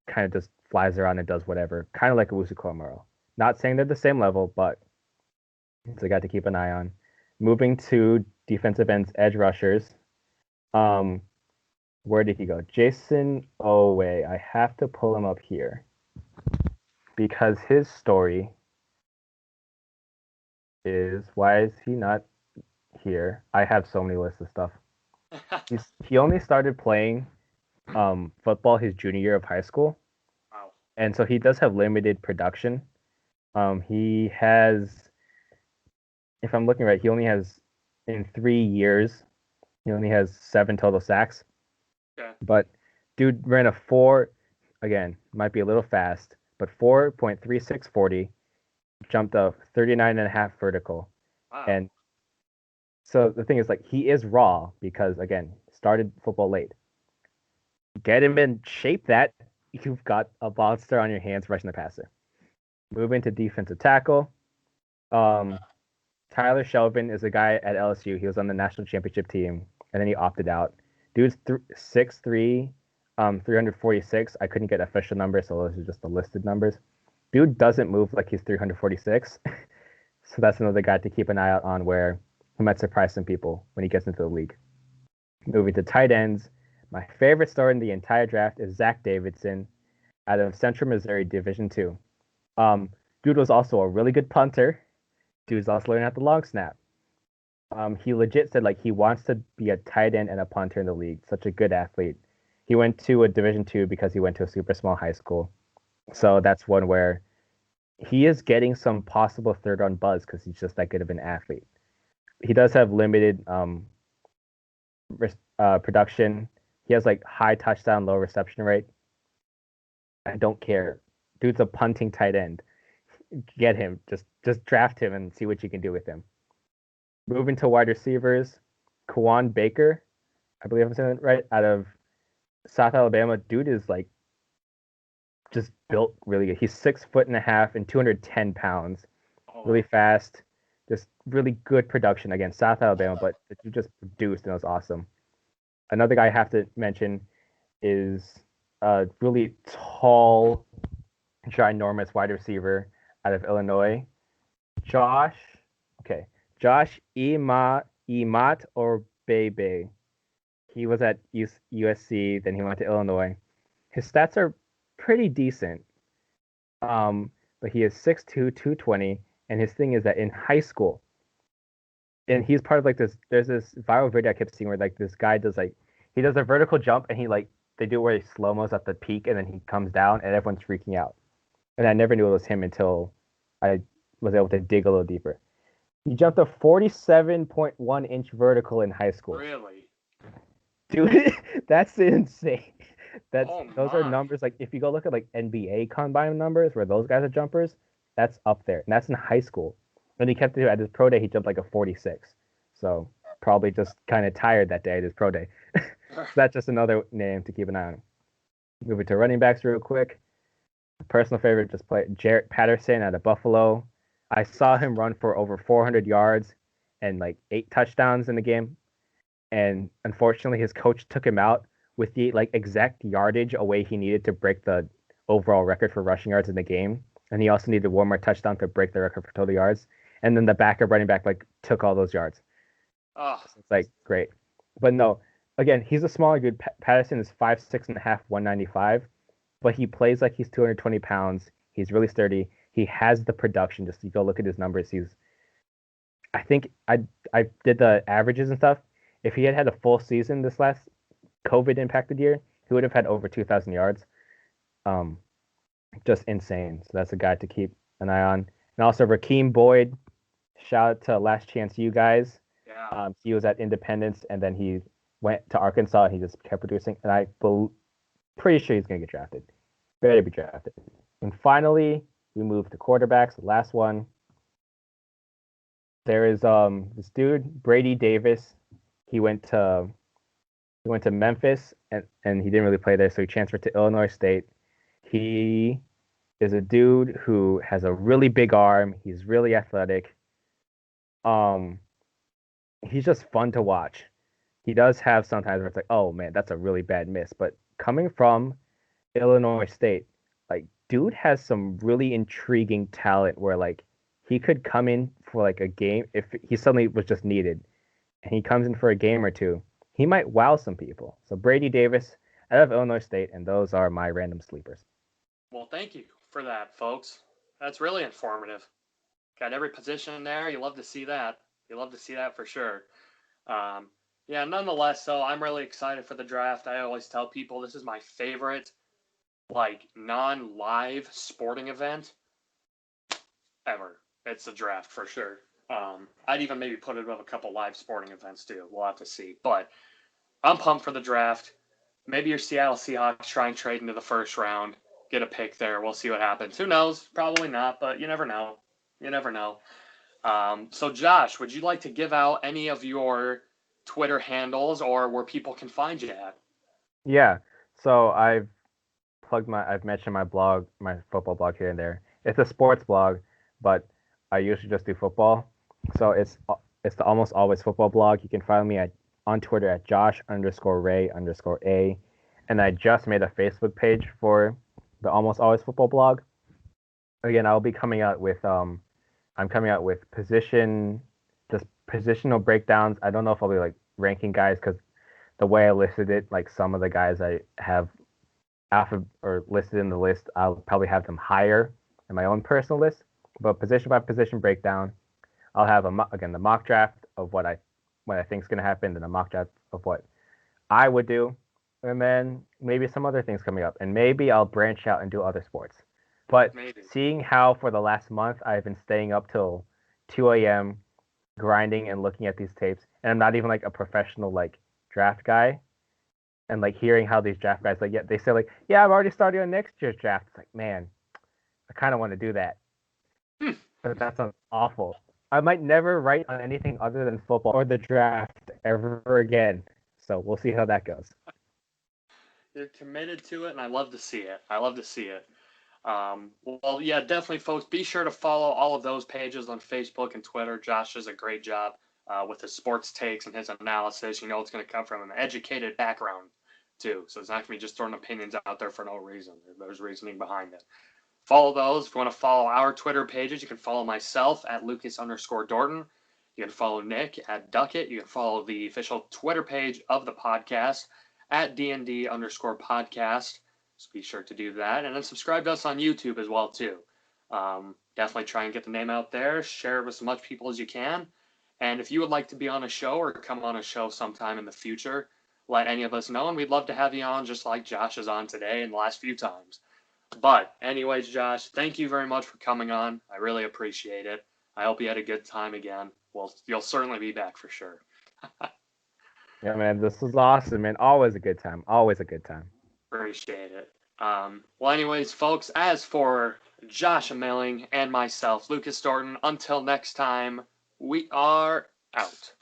kind of just flies around and does whatever, kind of like Owusu-Koramoah. Not saying they're the same level, but it's a guy to keep an eye on. Moving to defensive ends, edge rushers. Where did he go? Jason Owe. I have to pull him up here because his story is, why is he not here? I have so many lists of stuff. He only started playing football his junior year of high school. Wow. And so he does have limited production. He has, if I'm looking right, he only has, in 3 years, he only has 7 total sacks. Okay. But dude ran a 4, again, might be a little fast, but 4.3640, jumped up 39.5 vertical. Wow. And so the thing is, like, he is raw because, again, started football late. Get him in shape that you've got a monster on your hands rushing the passer. Move into defensive tackle. Tyler Shelvin is a guy at LSU. He was on the national championship team, and then he opted out. Dude's 6'3", 346. I couldn't get official numbers, so those are just the listed numbers. Dude doesn't move like he's 346. So that's another guy to keep an eye out on, where he might surprise some people when he gets into the league. Moving to tight ends. My favorite story in the entire draft is Zach Davidson out of Central Missouri Division II. Dude was also a really good punter. Dude's also learning at the long snap. He legit said like he wants to be a tight end and a punter in the league. Such a good athlete. He went to a Division II because he went to a super small high school. So that's one where he is getting some possible third round buzz because he's just that good of an athlete. He does have limited production. He has like high touchdown, low reception rate. I don't care. Dude's a punting tight end. Get him. Just draft him and see what you can do with him. Moving to wide receivers, Kwan Baker, I believe I'm saying that right, out of South Alabama. Dude is like just built really good. He's 6'1.5" and 210 pounds. Really fast. Just really good production against South Alabama, but you just produced and it was awesome. Another guy I have to mention is a really tall, ginormous wide receiver out of Illinois, Josh Emat or Bebe. He was at USC, then he went to Illinois. His stats are pretty decent, but he is 6'2", 220, and his thing is that in high school, and he's part of like this, there's this viral video I kept seeing where like this guy does like, he does a vertical jump and he like, they do it where he slow-mos at the peak and then he comes down and everyone's freaking out. And I never knew it was him until I was able to dig a little deeper. He jumped a 47.1-inch vertical in high school. Really? Dude, that's insane. Those are numbers, like if you go look at like NBA combine numbers where those guys are jumpers, that's up there. And that's in high school. And he kept it at his pro day, he jumped like a 46. So probably just kind of tired that day at his pro day. So that's just another name to keep an eye on. Moving to running backs real quick. Personal favorite, just play Jarrett Patterson out of Buffalo. I saw him run for over 400 yards and like 8 touchdowns in the game. And unfortunately, his coach took him out with the like exact yardage away he needed to break the overall record for rushing yards in the game. and he also needed one more touchdown to break the record for total yards. And then the backup running back like took all those yards. Oh, So it's like great, but no. Again, he's a smaller dude. Patterson is 5'6.5", 195, but he plays like he's 220 pounds. He's really sturdy. He has the production. Just you go look at his numbers. I think I did the averages and stuff. If he had had a full season this last COVID impacted year, he would have had over 2,000 yards. Um, just insane. So that's a guy to keep an eye on. And also Rakeem Boyd. Shout out to Last Chance You guys. yeah. He was at Independence and then he went to Arkansas and he just kept producing. And pretty sure he's gonna get drafted. Better be drafted. And finally, we move to quarterbacks. The last one. There is this dude Brady Davis. He went to Memphis and he didn't really play there, so he transferred to Illinois State. He is a dude who has a really big arm. He's really athletic. He's just fun to watch. He does have sometimes where it's like, oh man, that's a really bad miss. But coming from Illinois State, like dude has some really intriguing talent where like he could come in for like a game if he suddenly was just needed and he comes in for a game or two, he might wow some people. So Brady Davis out of Illinois State, and those are my random sleepers. Well, thank you for that, folks. That's really informative. Got every position in there. You love to see that. You love to see that for sure. Um, yeah, nonetheless, so I'm really excited for the draft. I always tell people this is my favorite, like, non-live sporting event ever. It's the draft for sure. I'd even maybe put it above a couple live sporting events too. We'll have to see. But I'm pumped for the draft. Maybe your Seattle Seahawks try and trade into the first round, get a pick there. We'll see what happens. Who knows? Probably not, but you never know. You never know. So, Josh, would you like to give out any of your Twitter handles or where people can find you at? Yeah. So I've mentioned my blog, my football blog here and there. It's a sports blog, but I usually just do football. So it's the Almost Always Football blog. You can find me on Twitter at Josh_Ray_A. And I just made a Facebook page for the Almost Always Football blog. Again, I'll be coming out with I'm coming out with just positional breakdowns. I don't know if I'll be like ranking guys because the way I listed it, like some of the guys I have alpha or listed in the list, I'll probably have them higher in my own personal list. But position by position breakdown, I'll have again the mock draft of what I think is going to happen, then a mock draft of what I would do, and then maybe some other things coming up, and maybe I'll branch out and do other sports. But Maybe. seeing how for the last month I've been staying up till 2 a.m. grinding and looking at these tapes, and I'm not even like a professional like draft guy, and like hearing how these draft guys like they say like yeah I'm already starting on next year's draft. It's like man, I kind of want to do that, Hmm. but that sounds awful. I might never write on anything other than football or the draft ever again. So we'll see how that goes. You're committed to it, and I love to see it. I love to see it. Well, yeah, definitely, folks. Be sure to follow all of those pages on Facebook and Twitter. Josh does a great job with his sports takes and his analysis. You know, it's going to come from an educated background, too. So it's not going to be just throwing opinions out there for no reason. There's reasoning behind it. Follow those. If you want to follow our Twitter pages, you can follow myself at Lucas_Dorton. You can follow Nick at Doetkott. You can follow the official Twitter page of the podcast at DND_podcast. So be sure to do that. And then subscribe to us on YouTube as well, too. Definitely try and get the name out there. Share it with as much people as you can. And if you would like to be on a show or come on a show sometime in the future, let any of us know. And we'd love to have you on just like Josh is on today and the last few times. But anyways, Josh, thank you very much for coming on. I really appreciate it. I hope you had a good time again. Well, you'll certainly be back for sure. Yeah, man, this was awesome, man. Always a good time. Always a good time. Appreciate it. Well, anyways, folks, as for Josh Amiling and myself, Lucas Dorton, until next time, we are out.